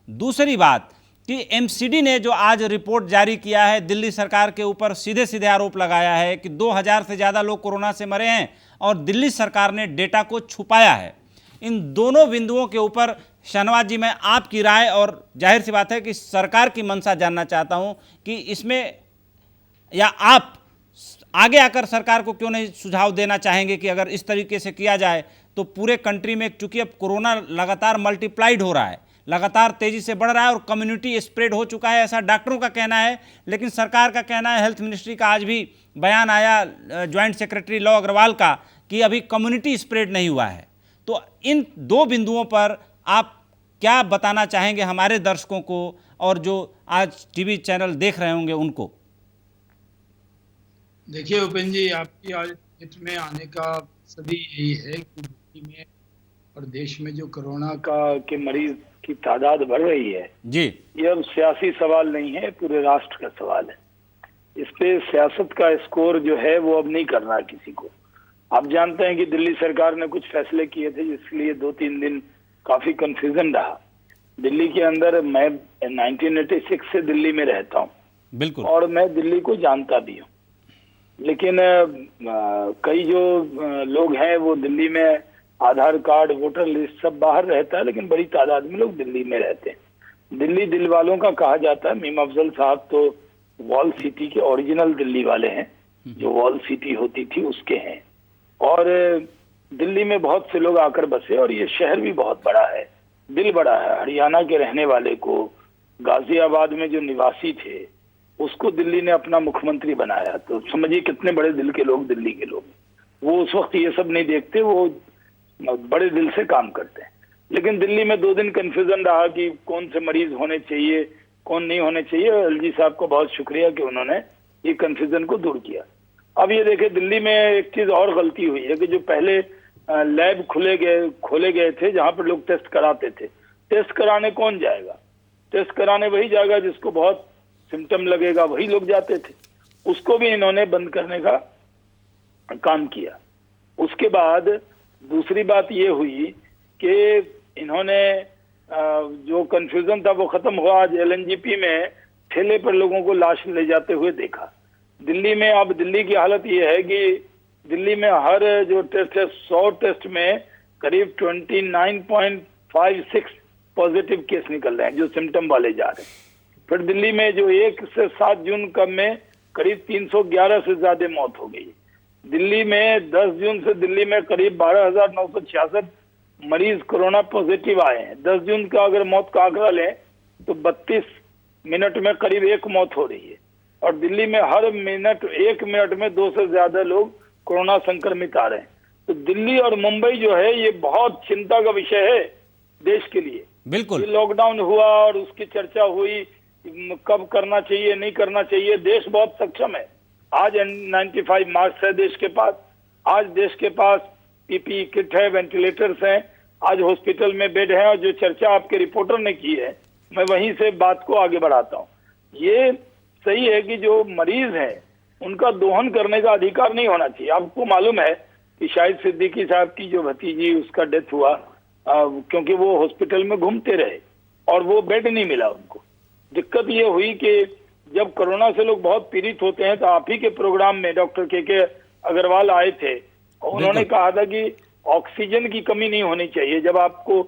दूसरी बात कि MCD ने जो आज रिपोर्ट जारी किया है, दिल्ली सरकार के ऊपर सीधे सीधे आरोप लगाया है कि 2000 से ज़्यादा लोग कोरोना से मरे हैं और दिल्ली सरकार ने डेटा को छुपाया है। इन दोनों बिंदुओं के ऊपर शहनवाज जी, मैं आपकी राय और जाहिर सी बात है कि सरकार की मंशा जानना चाहता हूं कि इसमें, या आप आगे आकर सरकार को क्यों नहीं सुझाव देना चाहेंगे कि अगर इस तरीके से किया जाए तो पूरे कंट्री में, क्योंकि अब कोरोना लगातार मल्टीप्लाइड हो रहा है, लगातार तेजी से बढ़ रहा है और कम्युनिटी स्प्रेड हो चुका है, ऐसा डॉक्टरों का कहना है, लेकिन सरकार का कहना है, हेल्थ मिनिस्ट्री का आज भी बयान आया ज्वाइंट सेक्रेटरी लव अग्रवाल का कि अभी कम्युनिटी स्प्रेड नहीं हुआ है। तो इन 2 बिंदुओं पर आप क्या बताना चाहेंगे हमारे दर्शकों को और जो आज टीवी चैनल देख रहे होंगे उनको? देखिए उपेंद्र जी, आपकी आज हित में आने का सभी यही है कि दिल्ली में और देश में जो कोरोना के मरीज की तादाद बढ़ रही है जी, ये अब सियासी सवाल नहीं है, पूरे राष्ट्र का सवाल है। इस पे सियासत का स्कोर जो है वो अब नहीं करना किसी को। आप जानते हैं कि दिल्ली सरकार ने कुछ फैसले किए थे जिसलिए 2-3 दिन काफी कंफ्यूजन रहा दिल्ली के अंदर। मैं 1986 से दिल्ली में रहता हूँ, बिल्कुल, और मैं दिल्ली को जानता भी हूँ, लेकिन कई जो लोग हैं वो दिल्ली में आधार कार्ड, वोटर लिस्ट सब बाहर रहता है, लेकिन बड़ी तादाद में लोग दिल्ली में रहते हैं। दिल्ली दिल वालों का कहा जाता है। मीम अफजल साहब तो वॉल सिटी के ओरिजिनल दिल्ली वाले हैं, जो वॉल सिटी होती थी उसके हैं, और दिल्ली में बहुत से लोग आकर बसे और ये शहर भी बहुत बड़ा है, दिल बड़ा है। हरियाणा के रहने वाले को, गाजियाबाद में जो निवासी थे उसको दिल्ली ने अपना मुख्यमंत्री बनाया, तो समझिए कितने बड़े दिल के लोग दिल्ली के लोग। वो उस वक्त ये सब नहीं देखते, वो बड़े दिल से काम करते हैं। लेकिन दिल्ली में 2 दिन कंफ्यूजन रहा कि कौन से मरीज होने चाहिए, कौन नहीं होने चाहिए। एलजी साहब को बहुत शुक्रिया कि उन्होंने ये कंफ्यूजन को दूर किया। अब ये देखे, दिल्ली में एक चीज और गलती हुई है कि जो पहले लैब खोले गए थे जहां पर लोग टेस्ट कराते थे, टेस्ट कराने कौन जाएगा? टेस्ट कराने वही जाएगा जिसको बहुत सिम्टम लगेगा, वही लोग जाते थे। उसको भी इन्होंने बंद करने का काम किया। उसके बाद दूसरी बात ये हुई कि इन्होंने जो कंफ्यूजन था वो खत्म हुआ। आज एलएनजेपी में ठेले पर लोगों को लाश ले जाते हुए देखा। दिल्ली में अब दिल्ली की हालत ये है कि दिल्ली में हर जो टेस्ट है 100 टेस्ट में करीब 29.56 पॉजिटिव केस निकल रहे हैं जो सिम्टम वाले जा रहे हैं। फिर दिल्ली में जो 1 से 7 जून कब में करीब 311 से ज्यादा मौत हो गई। दिल्ली में 10 जून से दिल्ली में करीब 12,966 मरीज कोरोना पॉजिटिव आए हैं। 10 जून का अगर मौत का आंकड़ा लें तो 32 मिनट में करीब 1 मौत हो रही है और दिल्ली में हर 1 मिनट में 2 से ज्यादा लोग कोरोना संक्रमित आ रहे हैं। तो दिल्ली और मुंबई जो है ये बहुत चिंता का विषय है देश के लिए। बिल्कुल लॉकडाउन हुआ और उसकी चर्चा हुई कब करना चाहिए नहीं करना चाहिए। देश बहुत सक्षम है। आज N95 मास्क है देश के पास, आज देश के पास पीपीई किट है, वेंटिलेटर्स हैं, आज हॉस्पिटल में बेड है। और जो चर्चा आपके रिपोर्टर ने की है मैं वहीं से बात को आगे बढ़ाता हूँ। ये सही है कि जो मरीज हैं उनका दोहन करने का अधिकार नहीं होना चाहिए। आपको मालूम है कि शाहिद सिद्दीकी साहब की जो भतीजी उसका डेथ हुआ क्योंकि वो हॉस्पिटल में घूमते रहे और वो बेड नहीं मिला उनको। दिक्कत ये हुई कि जब कोरोना से लोग बहुत पीड़ित होते हैं तो आप ही के प्रोग्राम में डॉक्टर के अग्रवाल आए थे और उन्होंने कहा था कि ऑक्सीजन की कमी नहीं होनी चाहिए। जब आपको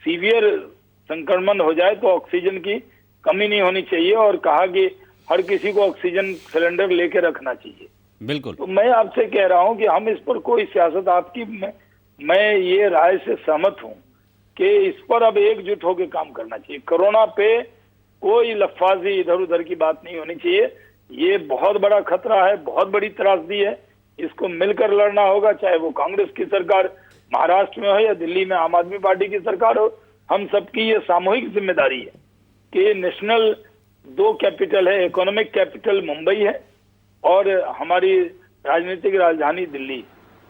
सीवियर संक्रमण हो जाए तो ऑक्सीजन की कमी नहीं होनी चाहिए और कहा कि हर किसी को ऑक्सीजन सिलेंडर लेके रखना चाहिए। बिल्कुल। तो मैं आपसे कह रहा हूं कि हम इस पर कोई सियासत आपकी मैं ये राय से सहमत हूं कि इस पर अब एकजुट होकर काम करना चाहिए। कोरोना पे कोई लफाजी इधर उधर की बात नहीं होनी चाहिए। ये बहुत बड़ा खतरा है, बहुत बड़ी त्रासदी है। इसको मिलकर लड़ना होगा, चाहे वो कांग्रेस की सरकार महाराष्ट्र में हो या दिल्ली में आम आदमी पार्टी की सरकार हो। हम सबकी ये सामूहिक जिम्मेदारी है कि नेशनल 2 कैपिटल है, इकोनॉमिक कैपिटल मुंबई है और हमारी राजनीतिक राजधानी दिल्ली।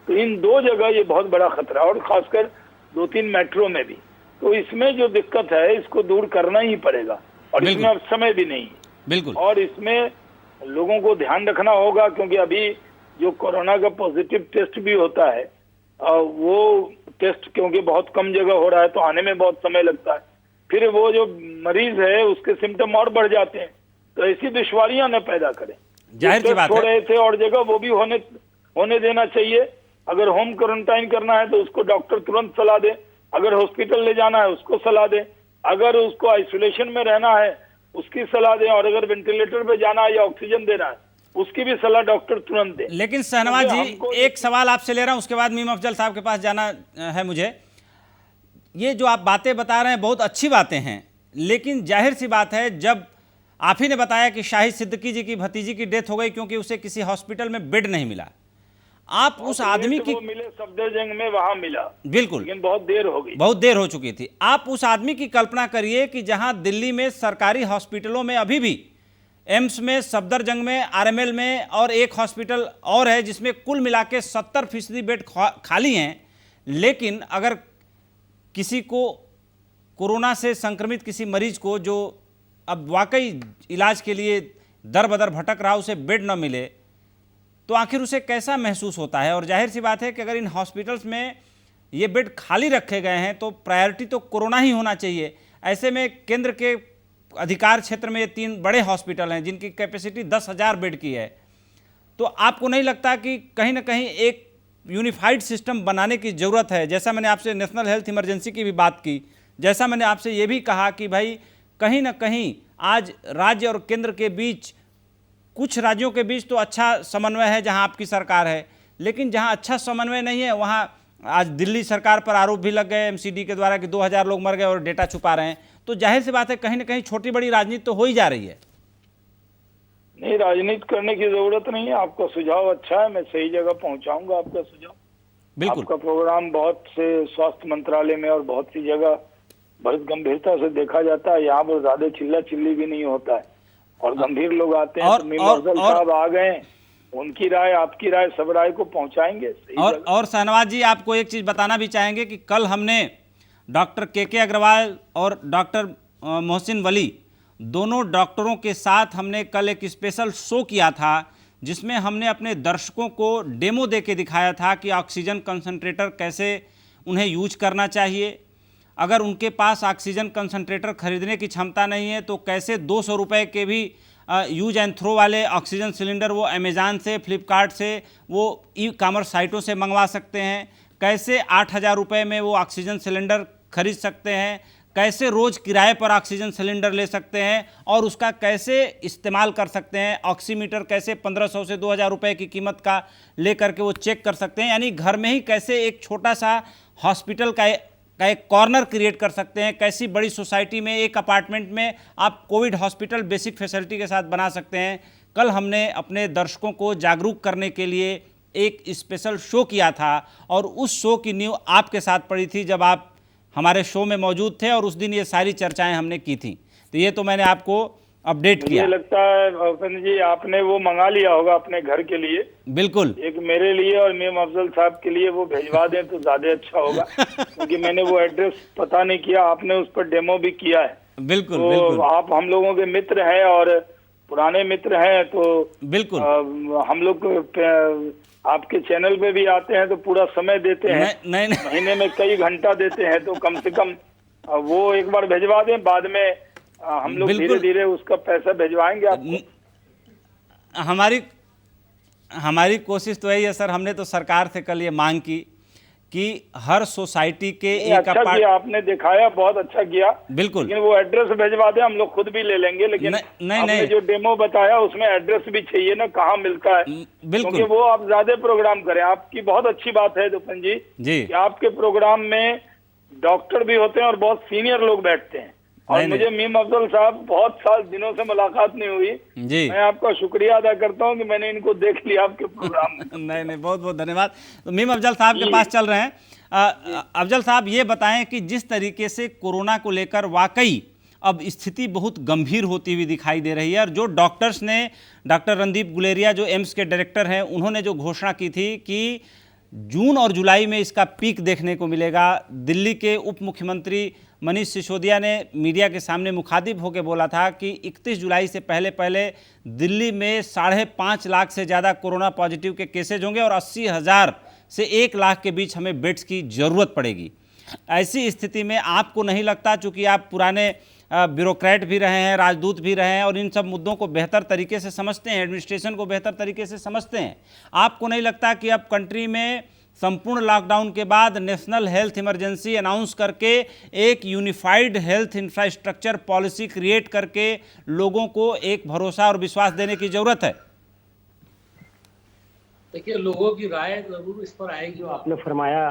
तो इन 2 जगह ये बहुत बड़ा खतरा और खासकर 2-3 मेट्रो में भी। तो इसमें जो दिक्कत है इसको दूर करना ही पड़ेगा और इसमें अब समय भी नहीं है। बिल्कुल। और इसमें लोगों को ध्यान रखना होगा क्योंकि अभी जो कोरोना का पॉजिटिव टेस्ट भी होता है वो टेस्ट क्योंकि बहुत कम जगह हो रहा है तो आने में बहुत समय लगता है। फिर वो जो मरीज है उसके सिम्टम और बढ़ जाते हैं तो ऐसी दुश्वारियां न पैदा करें। जाहिर सी बात है। रहे थे और जगह वो भी होने देना चाहिए। अगर होम क्वारंटाइन करना है तो उसको डॉक्टर तुरंत सलाह दे, अगर हॉस्पिटल ले जाना है उसको सलाह दे, अगर उसको आइसोलेशन में रहना है उसकी सलाह दें और अगर वेंटिलेटर पे जाना है या ऑक्सीजन देना है उसकी भी सलाह डॉक्टर तुरंत दे। लेकिन शहनवाज जी एक सवाल आपसे ले रहा हूं, उसके बाद मीम अफजल साहब के पास जाना है मुझे। ये जो आप बातें बता रहे हैं बहुत अच्छी बातें हैं, लेकिन जाहिर सी बात है जब आप ही ने बताया कि शाहिद सिद्दीकी जी की भतीजी की डेथ हो गई क्योंकि उसे किसी हॉस्पिटल में बेड नहीं मिला, आप उस आदमी की मिले सफदरजंग में वहां मिला। बिल्कुल। लेकिन बहुत देर हो गई, बहुत देर हो चुकी थी। आप उस आदमी की कल्पना करिए कि जहां दिल्ली में सरकारी हॉस्पिटलों में अभी भी एम्स में, सफदरजंग में, आरएमएल में और एक हॉस्पिटल और है जिसमें कुल मिला के 70% बेड खाली हैं, लेकिन अगर किसी को कोरोना से संक्रमित किसी मरीज को जो अब वाकई इलाज के लिए दर बदर भटक रहा उसे बेड न मिले तो आखिर उसे कैसा महसूस होता है। और जाहिर सी बात है कि अगर इन हॉस्पिटल्स में ये बेड खाली रखे गए हैं तो प्रायोरिटी तो कोरोना ही होना चाहिए। ऐसे में केंद्र के अधिकार क्षेत्र में ये 3 बड़े हॉस्पिटल हैं जिनकी कैपेसिटी 10,000 बेड की है, तो आपको नहीं लगता कि कहीं ना कहीं एक यूनिफाइड सिस्टम बनाने की ज़रूरत है? जैसा मैंने आपसे नेशनल हेल्थ इमरजेंसी की भी बात की, जैसा मैंने आपसे ये भी कहा कि भाई कहीं ना कहीं आज राज्य और केंद्र के बीच, कुछ राज्यों के बीच तो अच्छा समन्वय है जहां आपकी सरकार है, लेकिन जहां अच्छा समन्वय नहीं है वहां आज दिल्ली सरकार पर आरोप भी लग गए एमसीडी के द्वारा कि 2000 लोग मर गए और डेटा छुपा रहे हैं। तो जाहिर सी बात है कहीं ना कहीं छोटी बड़ी राजनीति तो हो ही जा रही है। नहीं, राजनीति करने की जरूरत नहीं है। आपका सुझाव अच्छा है, मैं सही जगह पहुंचाऊंगा आपका सुझाव। बिल्कुल। आपका प्रोग्राम बहुत से स्वास्थ्य मंत्रालय में और बहुत सी जगह बहुत गंभीरता से देखा जाता है। यहाँ पर ज्यादा चिल्ला चिल्ली भी नहीं होता है और गंभीर लोग आते हैं। तो मीम अफजल साहब आ गए, उनकी राय, आपकी राय, सब राय को पहुंचाएंगे सही जगह। और शहनवाज जी आपको एक चीज बताना भी चाहेंगे कि कल हमने डॉक्टर के अग्रवाल और डॉक्टर मोहसिन वली दोनों डॉक्टरों के साथ हमने कल एक स्पेशल शो किया था जिसमें हमने अपने दर्शकों को डेमो दे के दिखाया था कि ऑक्सीजन कंसंट्रेटर कैसे उन्हें यूज करना चाहिए। अगर उनके पास ऑक्सीजन कंसंट्रेटर खरीदने की क्षमता नहीं है तो कैसे 200 रुपये के भी यूज एंड थ्रो वाले ऑक्सीजन सिलेंडर वो अमेज़ान से, फ्लिपकार्ट से, वो ई कॉमर्स साइटों से मंगवा सकते हैं? कैसे 8,000 रुपये में वो ऑक्सीजन सिलेंडर खरीद सकते हैं? कैसे रोज़ किराए पर ऑक्सीजन सिलेंडर ले सकते हैं और उसका कैसे इस्तेमाल कर सकते हैं? ऑक्सीमीटर कैसे 1500 से 2,000 रुपये की कीमत का लेकर के वो चेक कर सकते हैं? यानी घर में ही कैसे एक छोटा सा हॉस्पिटल का एक कॉर्नर क्रिएट कर सकते हैं? कैसी बड़ी सोसाइटी में, एक अपार्टमेंट में आप कोविड हॉस्पिटल बेसिक फैसिलिटी के साथ बना सकते हैं? कल हमने अपने दर्शकों को जागरूक करने के लिए एक स्पेशल शो किया था और उस शो की नींव आपके साथ पड़ी थी जब आप हमारे शो में मौजूद थे और उस दिन ये सारी चर्चाएं हमने की थी। तो ये तो मैंने आपको अपडेट किया। मुझे लगता है उपेंद्र जी आपने वो मंगा लिया होगा अपने घर के लिए। बिल्कुल। एक मेरे लिए और मीम अफजल साहब के लिए वो भेजवा दें तो ज्यादा अच्छा होगा क्योंकि मैंने वो एड्रेस पता नहीं किया, आपने उस पर डेमो भी किया है। बिल्कुल तो बिल्कुल। आप हम लोगों के मित्र हैं और पुराने मित्र हैं तो बिल्कुल हम लोग आपके चैनल पे भी आते हैं तो पूरा समय देते हैं। नहीं। महीने में कई घंटा देते हैं तो कम से कम वो एक बार भिजवा दें, बाद में हम लोग धीरे धीरे उसका पैसा भिजवाएंगे आपको। हमारी कोशिश तो यही है सर। हमने तो सरकार से कल ये मांग की कि हर सोसाइटी के एक अच्छा किया आपने, दिखाया, बहुत अच्छा किया। बिल्कुल। लेकिन वो एड्रेस भिजवा दें, हम लोग खुद भी ले लेंगे। लेकिन आपने जो डेमो बताया उसमें एड्रेस भी चाहिए ना, कहाँ मिलता है। बिल्कुल। क्योंकि वो आप ज्यादा प्रोग्राम करें। आपकी बहुत अच्छी बात है दुपन जी कि आपके प्रोग्राम में डॉक्टर भी होते हैं और बहुत सीनियर लोग बैठते हैं। और मुझे मीम अफजल साहब बहुत साल दिनों से मुलाकात नहीं हुई जी। मैं आपका शुक्रिया अदा करता हूं कि मैंने इनको देख लिया आपके प्रोग्राम में। नहीं, बहुत बहुत धन्यवाद। तो मीम अफजल साहब के पास चल रहे हैं। अफजल साहब ये बताएं कि जिस तरीके से कोरोना को लेकर वाकई अब स्थिति बहुत गंभीर होती हुई दिखाई दे रही है और जो डॉक्टर्स ने, डॉक्टर रणदीप गुलेरिया जो एम्स के डायरेक्टर हैं, उन्होंने जो घोषणा की थी कि जून और जुलाई में इसका पीक देखने को मिलेगा। दिल्ली के उप मुख्यमंत्री मनीष सिसोदिया ने मीडिया के सामने मुखातिब होकर बोला था कि 31 जुलाई से पहले दिल्ली में 5.5 लाख से ज़्यादा कोरोना पॉजिटिव के केसेज होंगे और 80,000 से 1 लाख के बीच हमें बेड्स की ज़रूरत पड़ेगी। ऐसी स्थिति में आपको नहीं लगता, चूँकि आप पुराने ब्यूरोक्रेट भी रहे हैं, राजदूत भी रहे हैं और इन सब मुद्दों को बेहतर तरीके से समझते हैं, एडमिनिस्ट्रेशन को बेहतर तरीके से समझते हैं, आपको नहीं लगता कि अब कंट्री में संपूर्ण लॉकडाउन के बाद नेशनल हेल्थ इमरजेंसी अनाउंस करके एक unified health infrastructure policy create करके लोगों को एक भरोसा और विश्वास देने की जरूरत है? देखिए, लोगों की राय जरूर इस पर आएगी। आपने फरमाया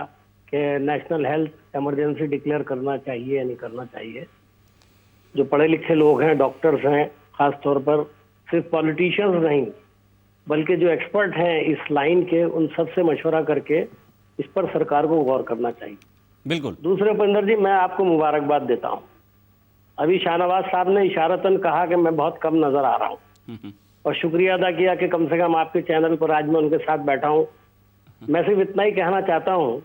कि नेशनल हेल्थ इमरजेंसी डिक्लेयर करना चाहिए या नहीं करना चाहिए, जो पढ़े लिखे लोग हैं, डॉक्टर्स हैं, खास तौर पर सिर्फ पॉलिटिशियंस नहीं बल्कि जो एक्सपर्ट हैं इस लाइन के, उन सब से मशवरा करके इस पर सरकार को गौर करना चाहिए। बिल्कुल। दूसरे उपेंद्र जी, मैं आपको मुबारकबाद देता हूं। अभी शाहनवाज साहब ने इशारतन कहा कि मैं बहुत कम नजर आ रहा हूं और शुक्रिया अदा किया कि कम से कम आपके चैनल पर आज मैं उनके साथ बैठा हूं। मैं सिर्फ इतना ही कहना चाहता हूं,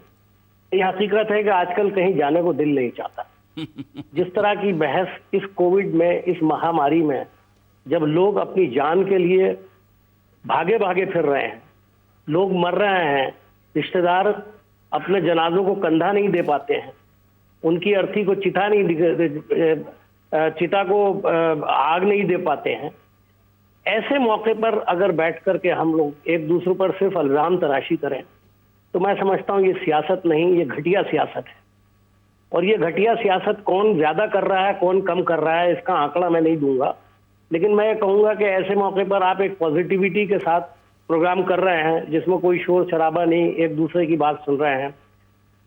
ये हकीकत है कि आजकल कहीं जाने को दिल नहीं चाहता। जिस तरह की बहस इस कोविड में, इस महामारी में, जब लोग अपनी जान के लिए भागे भागे फिर रहे हैं, लोग मर रहे हैं, रिश्तेदार अपने जनाजों को कंधा नहीं दे पाते हैं, उनकी अर्थी को चिता को आग नहीं दे पाते हैं, ऐसे मौके पर अगर बैठ करके हम लोग एक दूसरे पर सिर्फ इल्जाम तराशी करें तो मैं समझता हूँ ये सियासत नहीं, ये घटिया सियासत है। और ये घटिया सियासत कौन ज्यादा कर रहा है, कौन कम कर रहा है, इसका आंकड़ा मैं नहीं दूंगा, लेकिन मैं ये कहूंगा कि ऐसे मौके पर आप एक पॉजिटिविटी के साथ प्रोग्राम कर रहे हैं जिसमें कोई शोर शराबा नहीं, एक दूसरे की बात सुन रहे हैं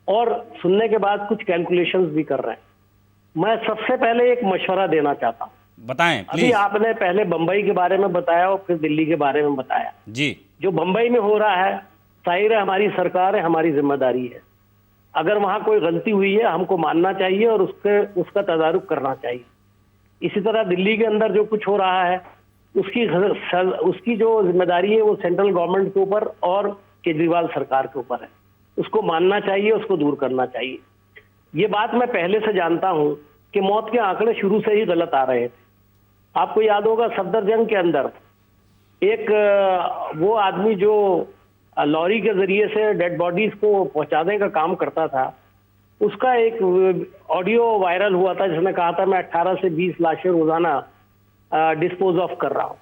और सुनने के बाद कुछ कैलकुलेशंस भी कर रहे हैं। मैं सबसे पहले एक मशवरा देना चाहता हूँ। बताएं प्लीज। अभी आपने पहले बंबई के बारे में बताया और फिर दिल्ली के बारे में बताया जी। जो बंबई में हो रहा है, जाहिर है हमारी सरकार है, हमारी जिम्मेदारी है। अगर वहां कोई गलती हुई है हमको मानना चाहिए और उसका तदारुक करना चाहिए। इसी तरह दिल्ली के अंदर जो कुछ हो रहा है उसकी जो जिम्मेदारी है वो सेंट्रल गवर्नमेंट के ऊपर और केजरीवाल सरकार के ऊपर है। उसको मानना चाहिए, उसको दूर करना चाहिए। ये बात मैं पहले से जानता हूं कि मौत के आंकड़े शुरू से ही गलत आ रहे थे। आपको याद होगा सफदरजंग के अंदर एक वो आदमी जो लॉरी के जरिए से डेड बॉडीज को पहुंचाने का काम करता था, उसका एक ऑडियो वायरल हुआ था जिसने कहा था मैं 18 से 20 लाशें रोजाना डिस्पोज ऑफ कर रहा हूं।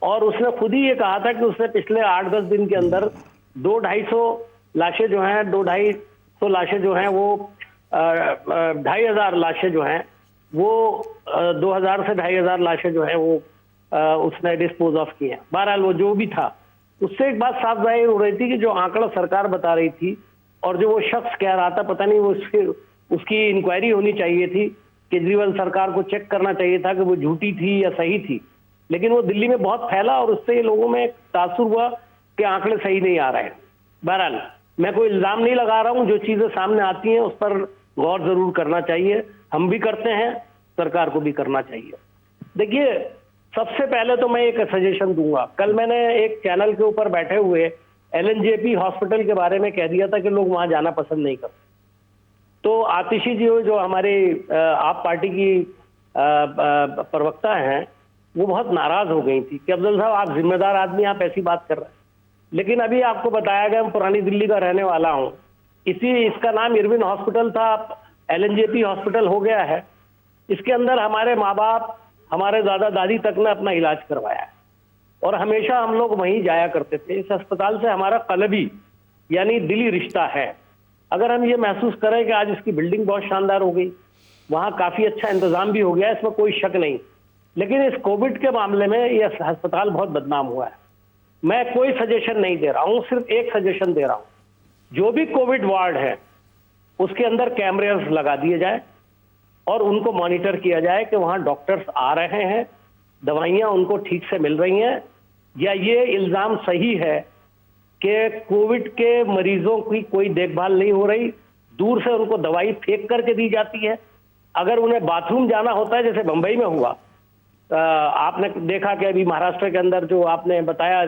और उसने खुद ही ये कहा था कि उसने पिछले 8-10 दिन के अंदर 200-250 लाशें जो हैं 200-250 लाशें जो हैं वो 2,500 लाशें जो हैं वो 2,000 से 2,500 लाशें जो हैं वो उसने डिस्पोज ऑफ की हैं। बहरहाल वो जो भी था, उससे एक बात साफ जाहिर हो रही थी कि जो आंकड़ा सरकार बता रही थी और जो वो शख्स कह रहा था, पता नहीं वो उसकी इंक्वायरी होनी चाहिए थी, केजरीवाल सरकार को चेक करना चाहिए था कि वो झूठी थी या सही थी, लेकिन वो दिल्ली में बहुत फैला और उससे लोगों में एक तासुर हुआ कि आंकड़े सही नहीं आ रहे हैं। बहरहाल मैं कोई इल्जाम नहीं लगा रहा हूं, जो चीजें सामने आती हैं उस पर गौर जरूर करना चाहिए, हम भी करते हैं, सरकार को भी करना चाहिए। देखिए, सबसे पहले तो मैं एक सजेशन दूंगा। कल मैंने एक चैनल के ऊपर बैठे हुए LNJP हॉस्पिटल के बारे में कह दिया था कि लोग वहां जाना पसंद नहीं करते। तो आतिशी जी जो हमारे आप पार्टी की प्रवक्ता हैं, वो बहुत नाराज हो गई थी कि अफजल साहब आप जिम्मेदार आदमी, आप ऐसी बात कर रहे हैं। लेकिन अभी आपको बताया गया, मैं पुरानी दिल्ली का रहने वाला हूं, इसका नाम इरविन हॉस्पिटल था, LNJP हॉस्पिटल हो गया है। इसके अंदर हमारे माँ बाप, हमारे दादा दादी तक ने अपना इलाज करवाया है और हमेशा हम लोग वहीं जाया करते थे। इस अस्पताल से हमारा कलबी यानी दिली रिश्ता है। अगर हम ये महसूस करें कि आज इसकी बिल्डिंग बहुत शानदार हो गई, वहाँ काफी अच्छा इंतजाम भी हो गया, इसमें कोई शक नहीं, लेकिन इस कोविड के मामले में यह अस्पताल बहुत बदनाम हुआ है। मैं कोई सजेशन नहीं दे रहा हूँ, सिर्फ एक सजेशन दे रहा हूँ, जो भी कोविड वार्ड है उसके अंदर कैमरेस लगा दिए जाए और उनको मॉनिटर किया जाए कि वहां डॉक्टर्स आ रहे हैं, दवाइयां उनको ठीक से मिल रही हैं, या ये इल्जाम सही है कि कोविड के मरीजों की कोई देखभाल नहीं हो रही, दूर से उनको दवाई फेंक करके दी जाती है। अगर उन्हें बाथरूम जाना होता है, जैसे मुंबई में हुआ, आपने देखा कि अभी महाराष्ट्र के अंदर जो आपने बताया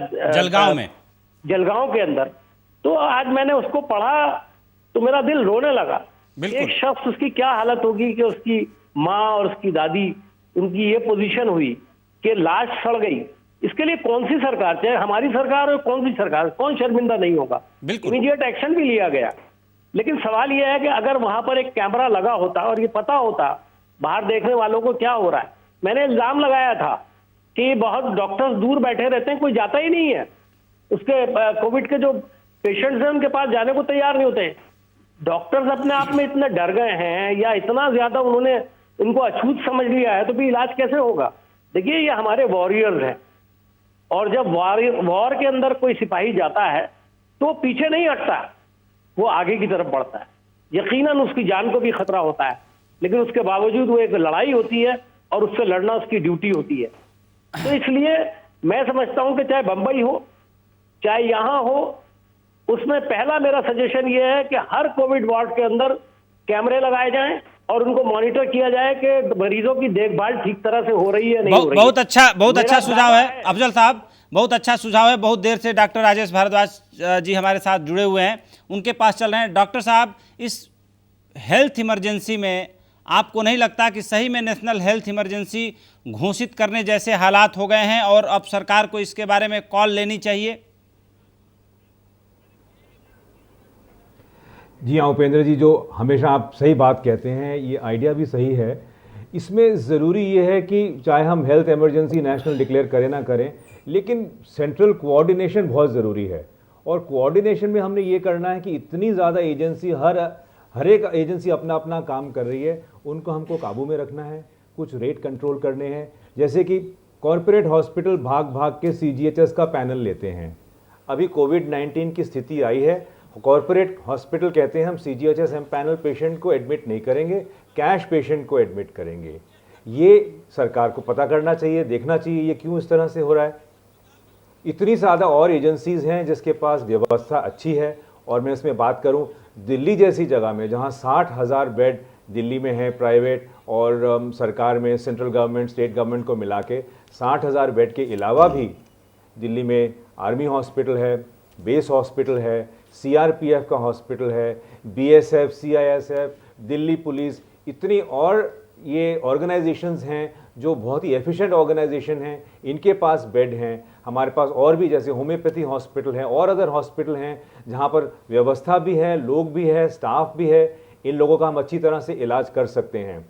जलगांव के अंदर, तो आज मैंने उसको पढ़ा तो मेरा दिल रोने लगा। एक शख्स, उसकी क्या हालत होगी कि उसकी माँ और उसकी दादी, उनकी ये पोजीशन हुई कि लाश सड़ गई। इसके लिए कौन सी सरकार, चाहे हमारी सरकार हो कौन सी सरकार, कौन शर्मिंदा नहीं होगा। इमीडिएट एक्शन भी लिया गया। लेकिन सवाल यह है कि अगर वहां पर एक कैमरा लगा होता और ये पता होता बाहर देखने वालों को क्या हो रहा है। मैंने इल्जाम लगाया था कि बहुत डॉक्टर्स दूर बैठे रहते हैं, कोई जाता ही नहीं है, उसके कोविड के जो पेशेंट्स हैं उनके पास जाने को तैयार नहीं होते। डॉक्टर्स अपने आप में इतने डर गए हैं या इतना ज्यादा उन्होंने इनको अछूत समझ लिया है, तो भी इलाज कैसे होगा। देखिए, ये हमारे वॉरियर्स हैं और जब वॉर के अंदर कोई सिपाही जाता है तो पीछे नहीं हटता, वो आगे की तरफ बढ़ता है। यकीनन उसकी जान को भी खतरा होता है, लेकिन उसके बावजूद वो एक लड़ाई होती है और उससे लड़ना उसकी ड्यूटी होती है। तो इसलिए मैं समझता हूं कि चाहे बंबई हो चाहे यहां हो, उसमें पहला मेरा सजेशन यह है कि हर कोविड वार्ड के अंदर कैमरे लगाए जाएं और उनको मॉनिटर किया जाए कि मरीजों की देखभाल ठीक तरह से हो रही है, नहीं हो रही है। बहुत अच्छा सुझाव है अफजल साहब, बहुत अच्छा सुझाव है। बहुत देर से डॉक्टर राजेश भारद्वाज जी हमारे साथ जुड़े हुए हैं, उनके पास चल रहे हैं। डॉक्टर साहब, इस हेल्थ इमरजेंसी में आपको नहीं लगता कि सही में नेशनल हेल्थ इमरजेंसी घोषित करने जैसे हालात हो गए हैं और अब सरकार को इसके बारे में कॉल लेनी चाहिए? जी हाँ उपेंद्र जी, जो हमेशा आप सही बात कहते हैं, ये आइडिया भी सही है। इसमें ज़रूरी ये है कि चाहे हम हेल्थ इमरजेंसी नेशनल डिक्लेयर करें ना करें, लेकिन सेंट्रल कोऑर्डिनेशन बहुत ज़रूरी है। और कोऑर्डिनेशन में हमने ये करना है कि इतनी ज़्यादा एजेंसी, हर एक एजेंसी अपना अपना काम कर रही है, उनको हमको काबू में रखना है, कुछ रेट कंट्रोल करने हैं। जैसे कि कॉरपोरेट हॉस्पिटल भाग भाग के CGHS का पैनल लेते हैं। अभी कोविड-19 की स्थिति आई है, कॉरपोरेट हॉस्पिटल कहते हैं हम CGHS पैनल पेशेंट को एडमिट नहीं करेंगे, कैश पेशेंट को एडमिट करेंगे। ये सरकार को पता करना चाहिए, देखना चाहिए ये क्यों इस तरह से हो रहा है। इतनी ज़्यादा और एजेंसीज़ हैं जिसके पास व्यवस्था अच्छी है। और मैं इसमें बात करूं, दिल्ली जैसी जगह में जहां 60,000 बेड दिल्ली में है प्राइवेट और सरकार में, सेंट्रल गवर्नमेंट स्टेट गवर्नमेंट को मिला के 60,000 बेड के अलावा भी दिल्ली में आर्मी हॉस्पिटल है, बेस हॉस्पिटल है, CRPF का हॉस्पिटल है, BSF, CISF, दिल्ली पुलिस, इतनी और ये ऑर्गेनाइजेशंस हैं जो बहुत ही एफिशिएंट ऑर्गेनाइजेशन हैं, इनके पास बेड हैं। हमारे पास और भी जैसे होम्योपैथी हॉस्पिटल हैं और अदर हॉस्पिटल हैं जहाँ पर व्यवस्था भी है, लोग भी है, स्टाफ भी है। इन लोगों का हम अच्छी तरह से इलाज कर सकते हैं।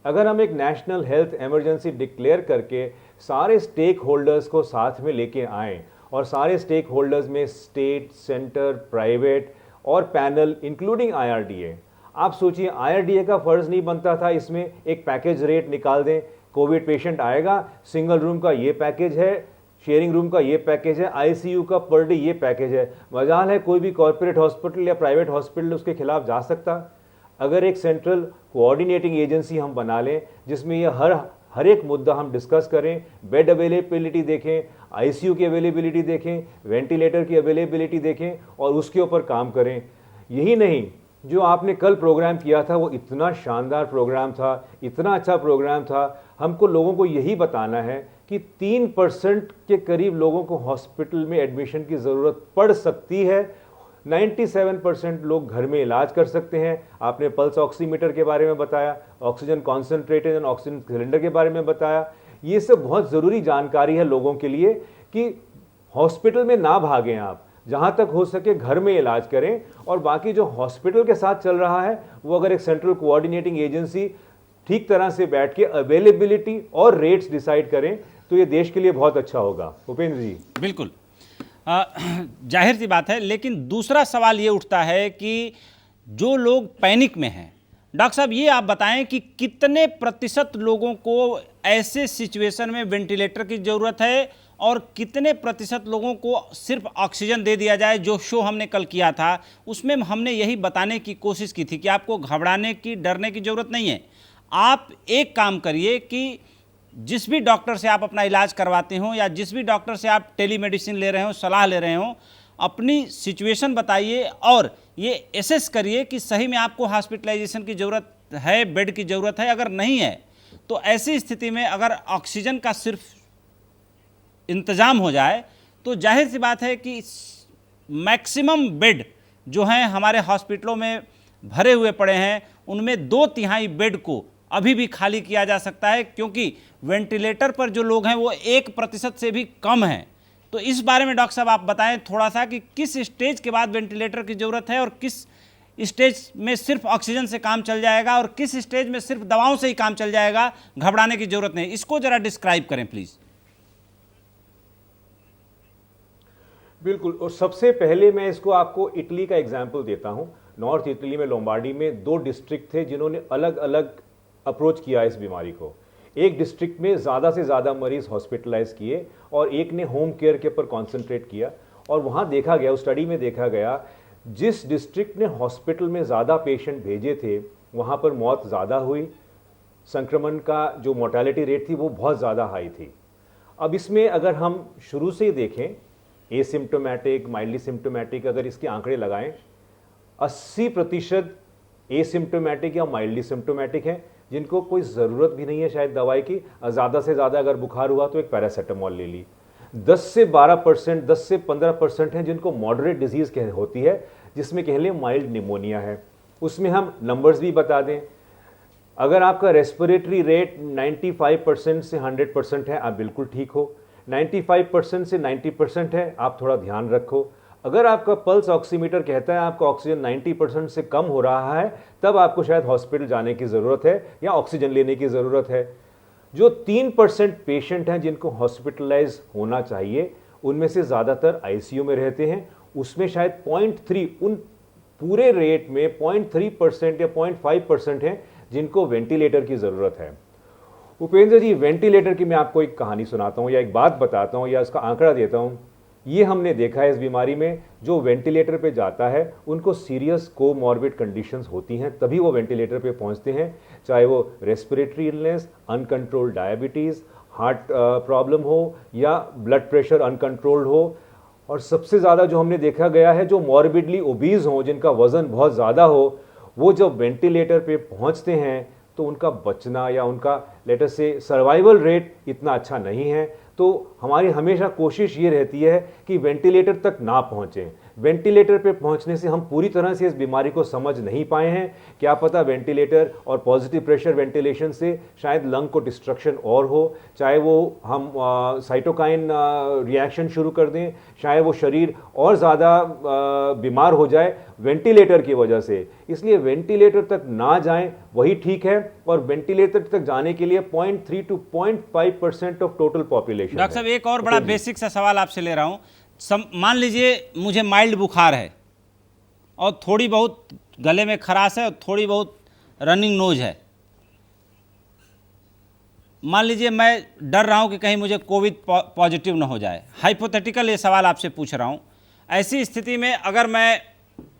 अगर हम एक नेशनल हेल्थ इमरजेंसी डिक्लेयर करके सारे स्टेक होल्डर्स को साथ में लेके आएँ और सारे स्टेक होल्डर्स में स्टेट, सेंटर, प्राइवेट और पैनल इंक्लूडिंग IRDA, आप सोचिए IRDA का फ़र्ज़ नहीं बनता था इसमें एक पैकेज रेट निकाल दें, कोविड पेशेंट आएगा, सिंगल रूम का ये पैकेज है, शेयरिंग रूम का ये पैकेज है, ICU का पर डे ये पैकेज है। मजाल है कोई भी कॉर्पोरेट हॉस्पिटल या प्राइवेट हॉस्पिटल उसके खिलाफ जा सकता। अगर एक सेंट्रल कोऑर्डिनेटिंग एजेंसी हम बना लें जिसमें ये हर एक मुद्दा हम डिस्कस करें, बेड अवेलेबिलिटी देखें, ICU की अवेलेबिलिटी देखें, वेंटिलेटर की अवेलेबिलिटी देखें और उसके ऊपर काम करें। यही नहीं, जो आपने कल प्रोग्राम किया था वो इतना शानदार प्रोग्राम था, इतना अच्छा प्रोग्राम था। हमको लोगों को यही बताना है कि 3% के करीब लोगों को हॉस्पिटल में एडमिशन की ज़रूरत पड़ सकती है, 97% लोग घर में इलाज कर सकते हैं। आपने पल्स ऑक्सीमीटर के बारे में बताया, ऑक्सीजन कॉन्सेंट्रेटर और ऑक्सीजन सिलेंडर के बारे में बताया। ये सब बहुत ज़रूरी जानकारी है लोगों के लिए कि हॉस्पिटल में ना भागें, आप जहाँ तक हो सके घर में इलाज करें। और बाकी जो हॉस्पिटल के साथ चल रहा है वो अगर एक सेंट्रल कोऑर्डिनेटिंग एजेंसी ठीक तरह से बैठ के अवेलेबिलिटी और रेट्स डिसाइड करें तो ये देश के लिए बहुत अच्छा होगा। उपेंद्र जी। बिल्कुल जाहिर सी बात है, लेकिन दूसरा सवाल ये उठता है कि जो लोग पैनिक में हैं, डॉक्टर साहब ये आप बताएं कि कितने प्रतिशत लोगों को ऐसे सिचुएशन में वेंटिलेटर की ज़रूरत है और कितने प्रतिशत लोगों को सिर्फ ऑक्सीजन दे दिया जाए। जो शो हमने कल किया था उसमें हमने यही बताने की कोशिश की थी कि आपको घबराने की, डरने की ज़रूरत नहीं है। आप एक काम करिए कि जिस भी डॉक्टर से आप अपना इलाज करवाते हो या जिस भी डॉक्टर से आप टेलीमेडिसिन ले रहे हो, सलाह ले रहे हो, अपनी सिचुएशन बताइए और ये एसेस करिए कि सही में आपको हॉस्पिटलाइजेशन की ज़रूरत है, बेड की ज़रूरत है। अगर नहीं है तो ऐसी स्थिति में अगर ऑक्सीजन का सिर्फ इंतज़ाम हो जाए तो जाहिर सी बात है कि मैक्सिमम बेड जो हैं हमारे हॉस्पिटलों में भरे हुए पड़े हैं, उनमें 2/3 बेड को अभी भी खाली किया जा सकता है, क्योंकि वेंटिलेटर पर जो लोग हैं वो 1% से भी कम हैं। तो इस बारे में डॉक्टर साहब आप बताएं थोड़ा सा कि किस स्टेज के बाद वेंटिलेटर की ज़रूरत है और किस स्टेज में सिर्फ ऑक्सीजन से काम चल जाएगा और किस स्टेज में सिर्फ दवाओं से ही काम चल जाएगा, घबराने की ज़रूरत नहीं। इसको ज़रा डिस्क्राइब करें प्लीज़। बिल्कुल, और सबसे पहले मैं इसको आपको इटली का एग्जाम्पल देता हूँ। नॉर्थ इटली में लोम्बार्डी में 2 डिस्ट्रिक्ट थे जिन्होंने अलग अलग अप्रोच किया इस बीमारी को। एक डिस्ट्रिक्ट में ज़्यादा से ज़्यादा मरीज हॉस्पिटलाइज किए और एक ने होम केयर के ऊपर कॉन्सेंट्रेट किया। और वहाँ देखा गया, उस स्टडी में देखा गया, जिस डिस्ट्रिक्ट ने हॉस्पिटल में ज़्यादा पेशेंट भेजे थे वहाँ पर मौत ज़्यादा हुई, संक्रमण का जो मोर्टेलिटी रेट थी वो बहुत ज़्यादा हाई थी। अब इसमें अगर हम शुरू से ही देखें, एसिम्टोमेटिक, माइल्डली सिम्टोमेटिक, अगर इसके आंकड़े लगाएं, 80% एसिम्टोमेटिक या माइल्डली सिम्टोमेटिक हैं जिनको कोई ज़रूरत भी नहीं है शायद दवाई की। ज़्यादा से ज़्यादा अगर बुखार हुआ तो एक पैरासीटामोल ले ली। 10 से 12%, 10 से 15% हैं जिनको मॉडरेट डिजीज़ होती है, जिसमें कह लें माइल्ड निमोनिया है। उसमें हम नंबर्स भी बता दें, अगर आपका रेस्पिरेटरी रेट 95% से 100% है, आप बिल्कुल ठीक हो। 95% से 90% है, आप थोड़ा ध्यान रखो। अगर आपका पल्स ऑक्सीमीटर कहता है आपका ऑक्सीजन 90% से कम हो रहा है, तब आपको शायद हॉस्पिटल जाने की ज़रूरत है या ऑक्सीजन लेने की ज़रूरत है। जो 3% पेशेंट हैं जिनको हॉस्पिटलाइज होना चाहिए, उनमें से ज़्यादातर ICU में रहते हैं। उसमें शायद 0.3, उन पूरे रेट में 0.3% या 0.5% हैं जिनको वेंटिलेटर की ज़रूरत है। उपेंद्र जी, वेंटिलेटर की मैं आपको एक कहानी सुनाता हूँ या एक बात बताता हूँ या इसका आंकड़ा देता हूँ। ये हमने देखा है इस बीमारी में, जो वेंटिलेटर पे जाता है उनको सीरियस कोमॉर्बिड कंडीशंस होती हैं, तभी वो वेंटिलेटर पे पहुंचते हैं, चाहे वो respiratory illness, uncontrolled diabetes, heart problem हो या ब्लड प्रेशर अनकंट्रोल्ड हो। और सबसे ज़्यादा जो हमने देखा गया है, जो मॉर्बिडली ओबीज हो, जिनका वज़न बहुत ज़्यादा हो, वो जब वेंटिलेटर पे पहुँचते हैं तो उनका बचना या उनका लेटर से सर्वाइवल रेट इतना अच्छा नहीं है। तो हमारी हमेशा कोशिश ये रहती है कि वेंटिलेटर तक ना पहुँचें। वेंटिलेटर पे पहुंचने से हम पूरी तरह से इस बीमारी को समझ नहीं पाए हैं। क्या पता वेंटिलेटर और पॉजिटिव प्रेशर वेंटिलेशन से शायद लंग को डिस्ट्रक्शन और हो, चाहे वो हम साइटोकाइन रिएक्शन शुरू कर दें, शायद वो शरीर और ज़्यादा बीमार हो जाए वेंटिलेटर की वजह से। इसलिए वेंटिलेटर तक ना जाएं वही ठीक है, और वेंटिलेटर तक जाने के लिए 0.3 to 0.5% of total population. Doctor साहब एक और बड़ा बेसिक सा सवाल आपसे ले रहा हूं। मान लीजिए मुझे माइल्ड बुखार है और थोड़ी बहुत गले में खराश है और थोड़ी बहुत रनिंग नोज है। मान लीजिए मैं डर रहा हूं कि कहीं मुझे कोविड पॉजिटिव ना हो जाए। हाइपोथेटिकल ये सवाल आपसे पूछ रहा हूं। ऐसी स्थिति में अगर मैं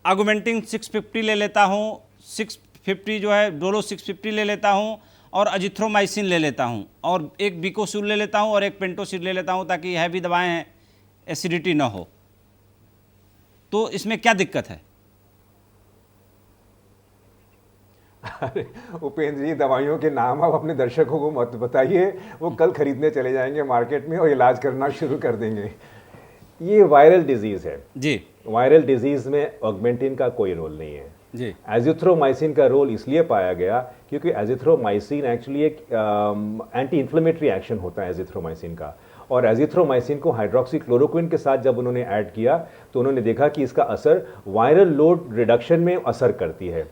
ऑगमेंटिंग 650 ले लेता हूं, 650 जो है डोलो 650 ले लेता हूं और अजिथ्रोमाइसिन ले लेता हूं और एक बिकोसूल ले लेता हूं और एक पेंटोसिड ले लेता हूं ताकि हैवी दवाएं हैं, एसिडिटी ना हो, तो इसमें क्या दिक्कत है? अरे उपेंद्र जी, दवाइयों के नाम आप अपने दर्शकों को मत बताइए, वो कल खरीदने चले जाएंगे मार्केट में और इलाज करना शुरू कर देंगे। ये वायरल डिजीज है जी। वायरल डिजीज में ऑगमेंटिन का कोई रोल नहीं है जी। एजिथ्रोमाइसिन का रोल इसलिए पाया गया क्योंकि एजिथ्रोमाइसिन एक्चुअली एक एंटी इन्फ्लेमेटरी एक्शन होता है एजिथ्रोमाइसिन का, और एजिथ्रोमाइसिन को हाइड्रोक्सीक्लोरोक्विन के साथ जब उन्होंने ऐड किया तो उन्होंने देखा कि इसका असर वायरल लोड रिडक्शन में असर करती है।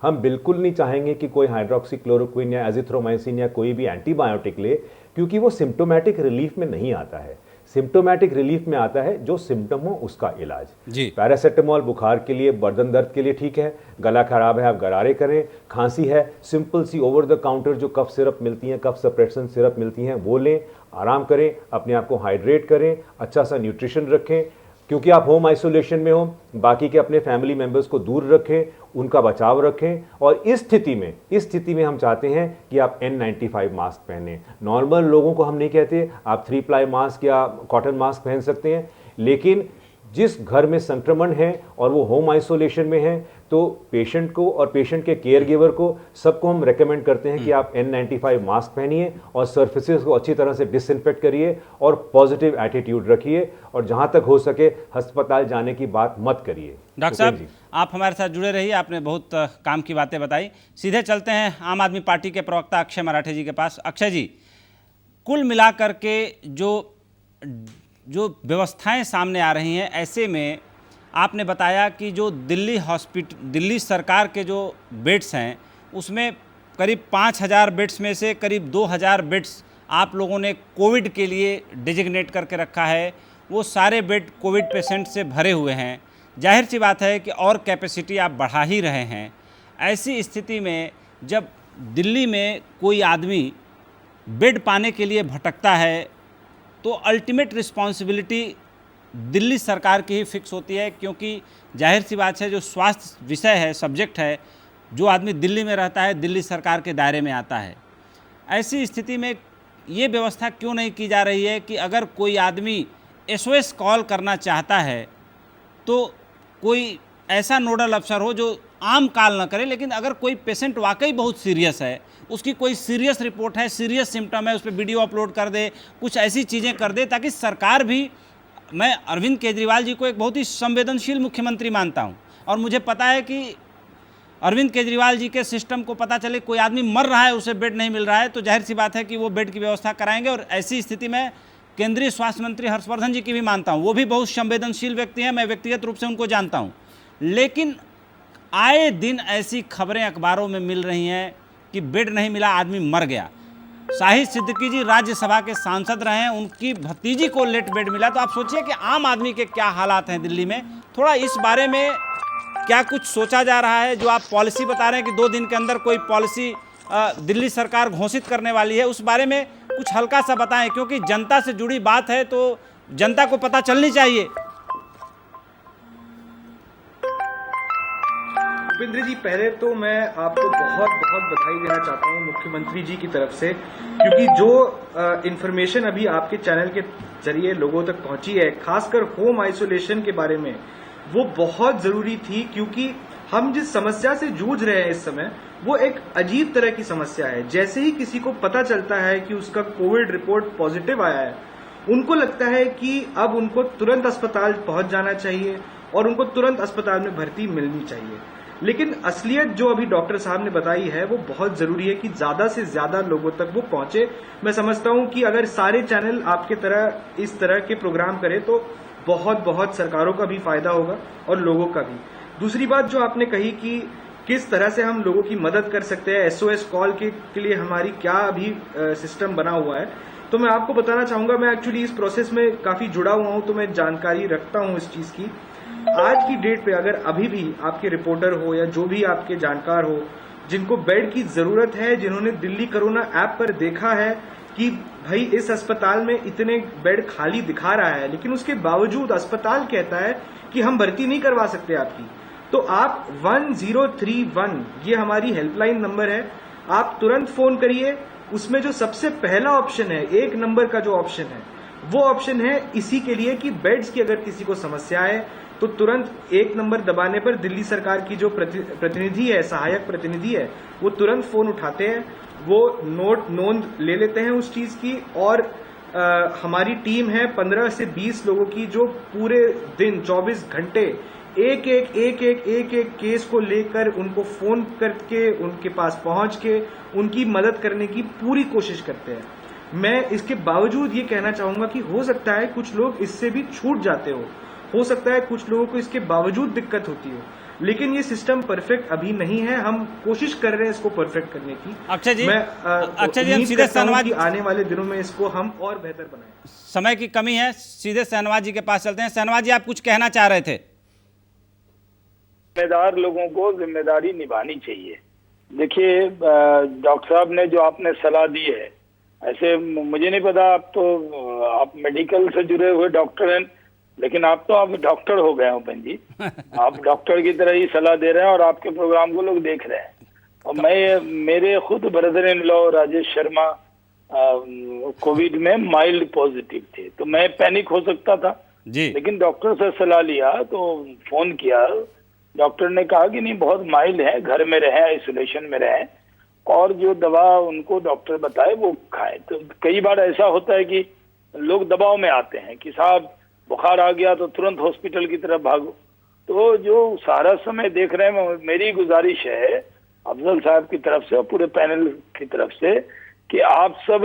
हम बिल्कुल नहीं चाहेंगे कि कोई हाइड्रोक्सीक्लोरोक्विन या एजिथ्रोमाइसिन या कोई भी एंटीबायोटिक ले, क्योंकि वो सिम्टोमेटिक रिलीफ में नहीं आता है। सिम्टोमेटिक रिलीफ में आता है जो सिम्टम हो उसका इलाज जी। पैरासीटामोल बुखार के लिए, बर्दन दर्द के लिए ठीक है, गला खराब है आप गरारे करें, खांसी है सिंपल सी ओवर द काउंटर जो कफ सिरप मिलती हैं, कफ सप्रेशन सिरप मिलती हैं वो लें, आराम करें, अपने आप को हाइड्रेट करें, अच्छा सा न्यूट्रिशन रखें, क्योंकि आप होम आइसोलेशन में हो, बाकी के अपने फैमिली मेंबर्स को दूर रखें, उनका बचाव रखें। और इस स्थिति में हम चाहते हैं कि आप N95 मास्क पहनें। नॉर्मल लोगों को हम नहीं कहते आप 3 प्लाई मास्क या कॉटन मास्क पहन सकते हैं, लेकिन जिस घर में संक्रमण है और वो होम आइसोलेशन में है तो पेशेंट को और पेशेंट के केयर गिवर को सबको हम रेकमेंड करते हैं कि आप N95 मास्क पहनिए और सर्फेसेस को अच्छी तरह से डिसइंफेक्ट करिए और पॉजिटिव एटीट्यूड रखिए, और जहां तक हो सके अस्पताल जाने की बात मत करिए। डॉक्टर साहब आप हमारे साथ जुड़े रहिए, आपने बहुत काम की बातें बताई। सीधे चलते हैं आम आदमी पार्टी के प्रवक्ता अक्षय मराठे जी के पास। अक्षय जी, कुल मिलाकर के जो व्यवस्थाएं सामने आ रही हैं, ऐसे में आपने बताया कि जो दिल्ली सरकार के जो बेड्स हैं उसमें करीब 5000 बेड्स में से करीब 2000 बेड्स आप लोगों ने कोविड के लिए डिजिग्नेट करके रखा है। वो सारे बेड कोविड पेशेंट से भरे हुए हैं। जाहिर सी बात है कि और कैपेसिटी आप बढ़ा ही रहे हैं। ऐसी स्थिति में जब दिल्ली में कोई आदमी बेड पाने के लिए भटकता है तो अल्टीमेट रिस्पॉन्सिबिलिटी दिल्ली सरकार की ही फिक्स होती है, क्योंकि जाहिर सी बात है जो स्वास्थ्य विषय है, सब्जेक्ट है, जो आदमी दिल्ली में रहता है दिल्ली सरकार के दायरे में आता है। ऐसी स्थिति में ये व्यवस्था क्यों नहीं की जा रही है कि अगर कोई आदमी SOS कॉल करना चाहता है तो कोई ऐसा नोडल अफसर हो जो आम कॉल ना करे, लेकिन अगर कोई पेशेंट वाकई बहुत सीरियस है, उसकी कोई सीरियस रिपोर्ट है, सीरियस सिम्टम है, उस पर वीडियो अपलोड कर दे, कुछ ऐसी चीज़ें कर दे ताकि सरकार भी, मैं अरविंद केजरीवाल जी को एक बहुत ही संवेदनशील मुख्यमंत्री मानता हूं और मुझे पता है कि अरविंद केजरीवाल जी के सिस्टम को पता चले कोई आदमी मर रहा है, उसे बेड नहीं मिल रहा है, तो जाहिर सी बात है कि वो बेड की व्यवस्था कराएंगे। और ऐसी स्थिति में केंद्रीय स्वास्थ्य मंत्री हर्षवर्धन जी की भी मानता हूँ, वो भी बहुत संवेदनशील व्यक्ति हैं, मैं व्यक्तिगत रूप से उनको जानता हूँ। लेकिन आए दिन ऐसी खबरें अखबारों में मिल रही हैं कि बेड नहीं मिला, आदमी मर गया। शाहिद सिद्दीकी जी राज्यसभा के सांसद रहे हैं, उनकी भतीजी को लेट बेड मिला। तो आप सोचिए कि आम आदमी के क्या हालात हैं दिल्ली में। थोड़ा इस बारे में क्या कुछ सोचा जा रहा है? जो आप पॉलिसी बता रहे हैं कि 2 दिन के अंदर कोई पॉलिसी दिल्ली सरकार घोषित करने वाली है, उस बारे में कुछ हल्का सा बताएं, क्योंकि जनता से जुड़ी बात है तो जनता को पता चलनी चाहिए। उपेंद्र जी, पहले तो मैं आपको बहुत बहुत बधाई देना चाहता हूं मुख्यमंत्री जी की तरफ से, क्योंकि जो इन्फॉर्मेशन अभी आपके चैनल के जरिए लोगों तक पहुंची है, खासकर होम आइसोलेशन के बारे में, वो बहुत जरूरी थी। क्योंकि हम जिस समस्या से जूझ रहे हैं इस समय, वो एक अजीब तरह की समस्या है। जैसे ही किसी को पता चलता है कि उसका कोविड रिपोर्ट पॉजिटिव आया है, उनको लगता है कि अब उनको तुरंत अस्पताल पहुंच जाना चाहिए और उनको तुरंत अस्पताल में भर्ती मिलनी चाहिए। लेकिन असलियत जो अभी डॉक्टर साहब ने बताई है वो बहुत जरूरी है कि ज्यादा से ज्यादा लोगों तक वो पहुंचे। मैं समझता हूं कि अगर सारे चैनल आपके तरह इस तरह के प्रोग्राम करें तो बहुत सरकारों का भी फायदा होगा और लोगों का भी। दूसरी बात जो आपने कही कि किस तरह से हम लोगों की मदद कर सकते हैं, SOS कॉल के लिए हमारी क्या अभी सिस्टम बना हुआ है, तो मैं आपको बताना चाहूंगा, मैं एक्चुअली इस प्रोसेस में काफी जुड़ा हुआ हूं तो मैं जानकारी रखता हूं इस चीज की। आज की डेट पे अगर अभी भी आपके रिपोर्टर हो या जो भी आपके जानकार हो जिनको बेड की जरूरत है, जिन्होंने दिल्ली कोरोना ऐप पर देखा है कि भाई इस अस्पताल में इतने बेड खाली दिखा रहा है लेकिन उसके बावजूद अस्पताल कहता है कि हम भर्ती नहीं करवा सकते आपकी, तो आप 1031 ये हमारी हेल्पलाइन नंबर है, आप तुरंत फोन करिए। उसमें जो सबसे पहला ऑप्शन है, 1 नंबर का जो ऑप्शन है, वो ऑप्शन है इसी के लिए कि बेड्स की अगर किसी को समस्या है तो तुरंत 1 नंबर दबाने पर दिल्ली सरकार की जो प्रतिनिधि है, सहायक प्रतिनिधि है, वो तुरंत फोन उठाते हैं, वो नोंद ले लेते हैं उस चीज की। और हमारी टीम है 15 से 20 लोगों की जो पूरे दिन 24 घंटे एक केस को लेकर उनको फोन करके उनके पास पहुंच के उनकी मदद करने की पूरी कोशिश करते हैं। मैं इसके बावजूद ये कहना चाहूंगा कि हो सकता है कुछ लोग इससे भी छूट जाते हो सकता है कुछ लोगों को इसके बावजूद दिक्कत होती हो, लेकिन ये सिस्टम परफेक्ट अभी नहीं है। हम कोशिश कर रहे हैं इसको परफेक्ट करने की। अक्षय जी, हम सीधे शहनवाज जी आने वाले दिनों में इसको हम और बेहतर बनाएं। समय की कमी है, सीधे शहनवाज जी के पास चलते हैं। शहनवाज जी, आप कुछ कहना चाह रहे थे? जिम्मेदार लोगों को जिम्मेदारी निभानी चाहिए। देखिए, डॉक्टर साहब ने जो आपने सलाह दी है, ऐसे मुझे नहीं पता, आप मेडिकल से जुड़े हुए डॉक्टर हैं, लेकिन आप डॉक्टर हो गए हो बहन जी। आप डॉक्टर की तरह ही सलाह दे रहे हैं और आपके प्रोग्राम को लोग देख रहे हैं। और मेरे खुद brother in law Rajesh Sharma Covid में माइल्ड पॉजिटिव थे, तो मैं पैनिक हो सकता था जी। लेकिन डॉक्टर से सलाह लिया तो फोन किया, डॉक्टर ने कहा कि नहीं बहुत माइल्ड है, घर में रहें, आइसोलेशन में रहें और जो दवा उनको डॉक्टर बताए वो खाएं। तो कई बार ऐसा होता है कि लोग दबाव में आते हैं कि साहब बुखार आ गया तो तुरंत हॉस्पिटल की तरफ भागो। तो जो सारा समय देख रहे हैं, मेरी गुजारिश है अफजल साहब की तरफ से और पूरे पैनल की तरफ से कि आप सब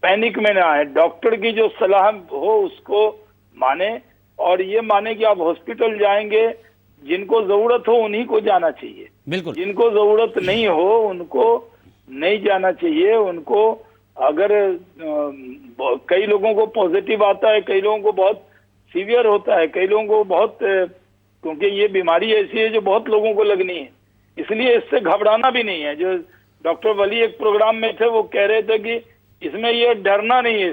पैनिक में ना आए, डॉक्टर की जो सलाह हो उसको माने और ये माने कि आप हॉस्पिटल जाएंगे, जिनको जरूरत हो उन्हीं को जाना चाहिए, बिल्कुल। जिनको जरूरत नहीं हो उनको नहीं जाना चाहिए। उनको अगर कई लोगों को पॉजिटिव आता है, कई लोगों को बहुत सीवियर होता है, कई लोगों को बहुत, क्योंकि ये बीमारी ऐसी है जो बहुत लोगों को लगनी है, इसलिए इससे घबराना भी नहीं है। जो डॉक्टर वली एक प्रोग्राम में थे वो कह रहे थे कि इसमें ये डरना नहीं है,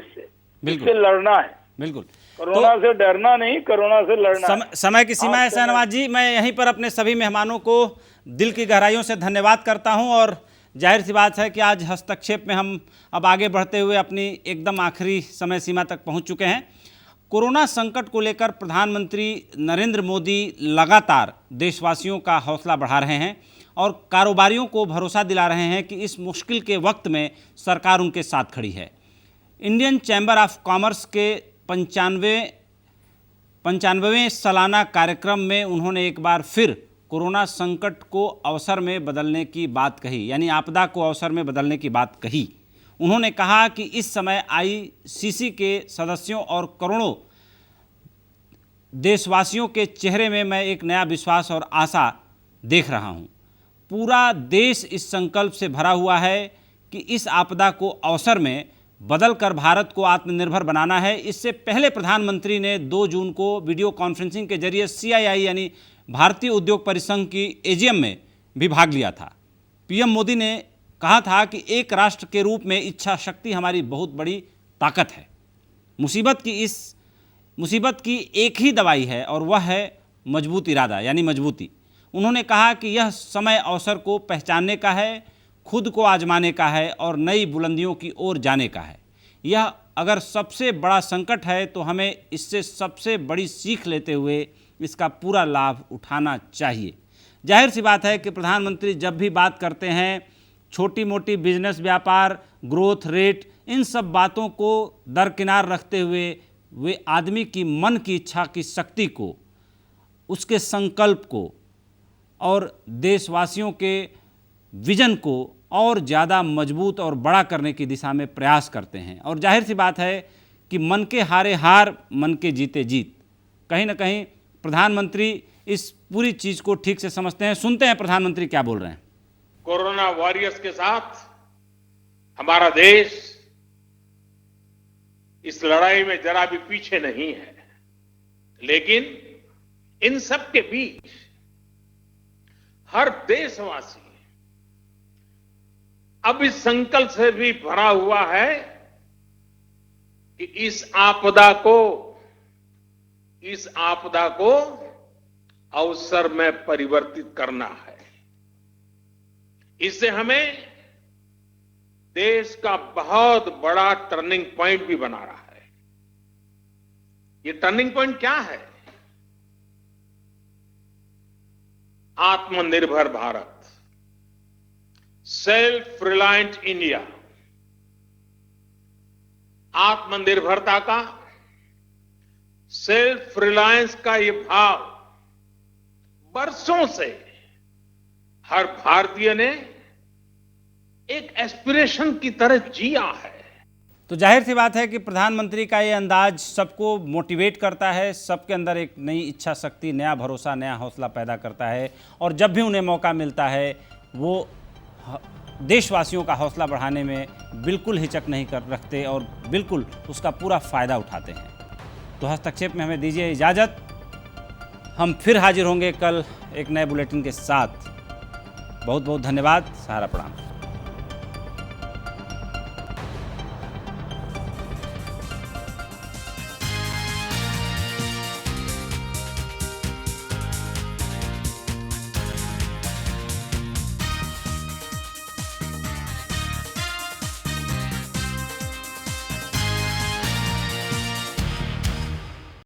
इससे लड़ना है। बिल्कुल, कोरोना से डरना नहीं, कोरोना से लड़ना। समय की सीमा है शहनवाज जी, मैं यहीं पर अपने सभी मेहमानों को दिल की गहराइयों से धन्यवाद करता हूं और जाहिर सी बात है कि आज हस्तक्षेप में हम अब आगे बढ़ते हुए अपनी एकदम आखिरी समय सीमा तक पहुंच चुके हैं। कोरोना संकट को लेकर प्रधानमंत्री नरेंद्र मोदी लगातार देशवासियों का हौसला बढ़ा रहे हैं और कारोबारियों को भरोसा दिला रहे हैं कि इस मुश्किल के वक्त में सरकार उनके साथ खड़ी है। इंडियन चैम्बर ऑफ कॉमर्स के 95वें सालाना कार्यक्रम में उन्होंने एक बार फिर कोरोना संकट को अवसर में बदलने की बात कही, यानी आपदा को अवसर में बदलने की बात कही। उन्होंने कहा कि इस समय ICC के सदस्यों और करोड़ों देशवासियों के चेहरे में मैं एक नया विश्वास और आशा देख रहा हूं। पूरा देश इस संकल्प से भरा हुआ है कि इस आपदा को अवसर में बदलकर भारत को आत्मनिर्भर बनाना है। इससे पहले प्रधानमंत्री ने 2 जून को वीडियो कॉन्फ्रेंसिंग के जरिए CII यानी भारतीय उद्योग परिसंघ की AGM में भी भाग लिया था। PM मोदी ने कहा था कि एक राष्ट्र के रूप में इच्छा शक्ति हमारी बहुत बड़ी ताकत है। मुसीबत की एक ही दवाई है और वह है मजबूत इरादा यानी मजबूती। उन्होंने कहा कि यह समय अवसर को पहचानने का है, खुद को आजमाने का है और नई बुलंदियों की ओर जाने का है। यह अगर सबसे बड़ा संकट है तो हमें इससे सबसे बड़ी सीख लेते हुए इसका पूरा लाभ उठाना चाहिए। जाहिर सी बात है कि प्रधानमंत्री जब भी बात करते हैं छोटी मोटी बिजनेस, व्यापार, ग्रोथ रेट, इन सब बातों को दरकिनार रखते हुए वे आदमी की मन की इच्छा की शक्ति को उसके संकल्प को और देशवासियों के विजन को और ज़्यादा मजबूत और बड़ा करने की दिशा में प्रयास करते हैं। और जाहिर सी बात है कि मन के हारे हार, मन के जीते जीत। कहीं ना कहीं प्रधानमंत्री इस पूरी चीज़ को ठीक से समझते हैं। सुनते हैं प्रधानमंत्री क्या बोल रहे हैं। कोरोना वॉरियर्स के साथ हमारा देश इस लड़ाई में जरा भी पीछे नहीं है, लेकिन इन सब के बीच हर देशवासी अब इस संकल्प से भी भरा हुआ है कि इस आपदा को अवसर में परिवर्तित करना है। इससे हमें देश का बहुत बड़ा टर्निंग पॉइंट भी बना रहा है। ये टर्निंग पॉइंट क्या है? आत्मनिर्भर भारत, सेल्फ रिलायंट इंडिया। आत्मनिर्भरता का, सेल्फ रिलायंस का ये भाव बरसों से हर भारतीय ने एक एस्पिरेशन की तरह जिया है। तो जाहिर सी बात है कि प्रधानमंत्री का ये अंदाज सबको मोटिवेट करता है, सबके अंदर एक नई इच्छा शक्ति, नया भरोसा, नया हौसला पैदा करता है। और जब भी उन्हें मौका मिलता है वो देशवासियों का हौसला बढ़ाने में बिल्कुल हिचक नहीं रखते और बिल्कुल उसका पूरा फ़ायदा उठाते हैं। तो हस्तक्षेप में हमें दीजिए इजाज़त। हम फिर हाजिर होंगे कल एक नए बुलेटिन के साथ। बहुत बहुत धन्यवाद। सहारा प्रणाम।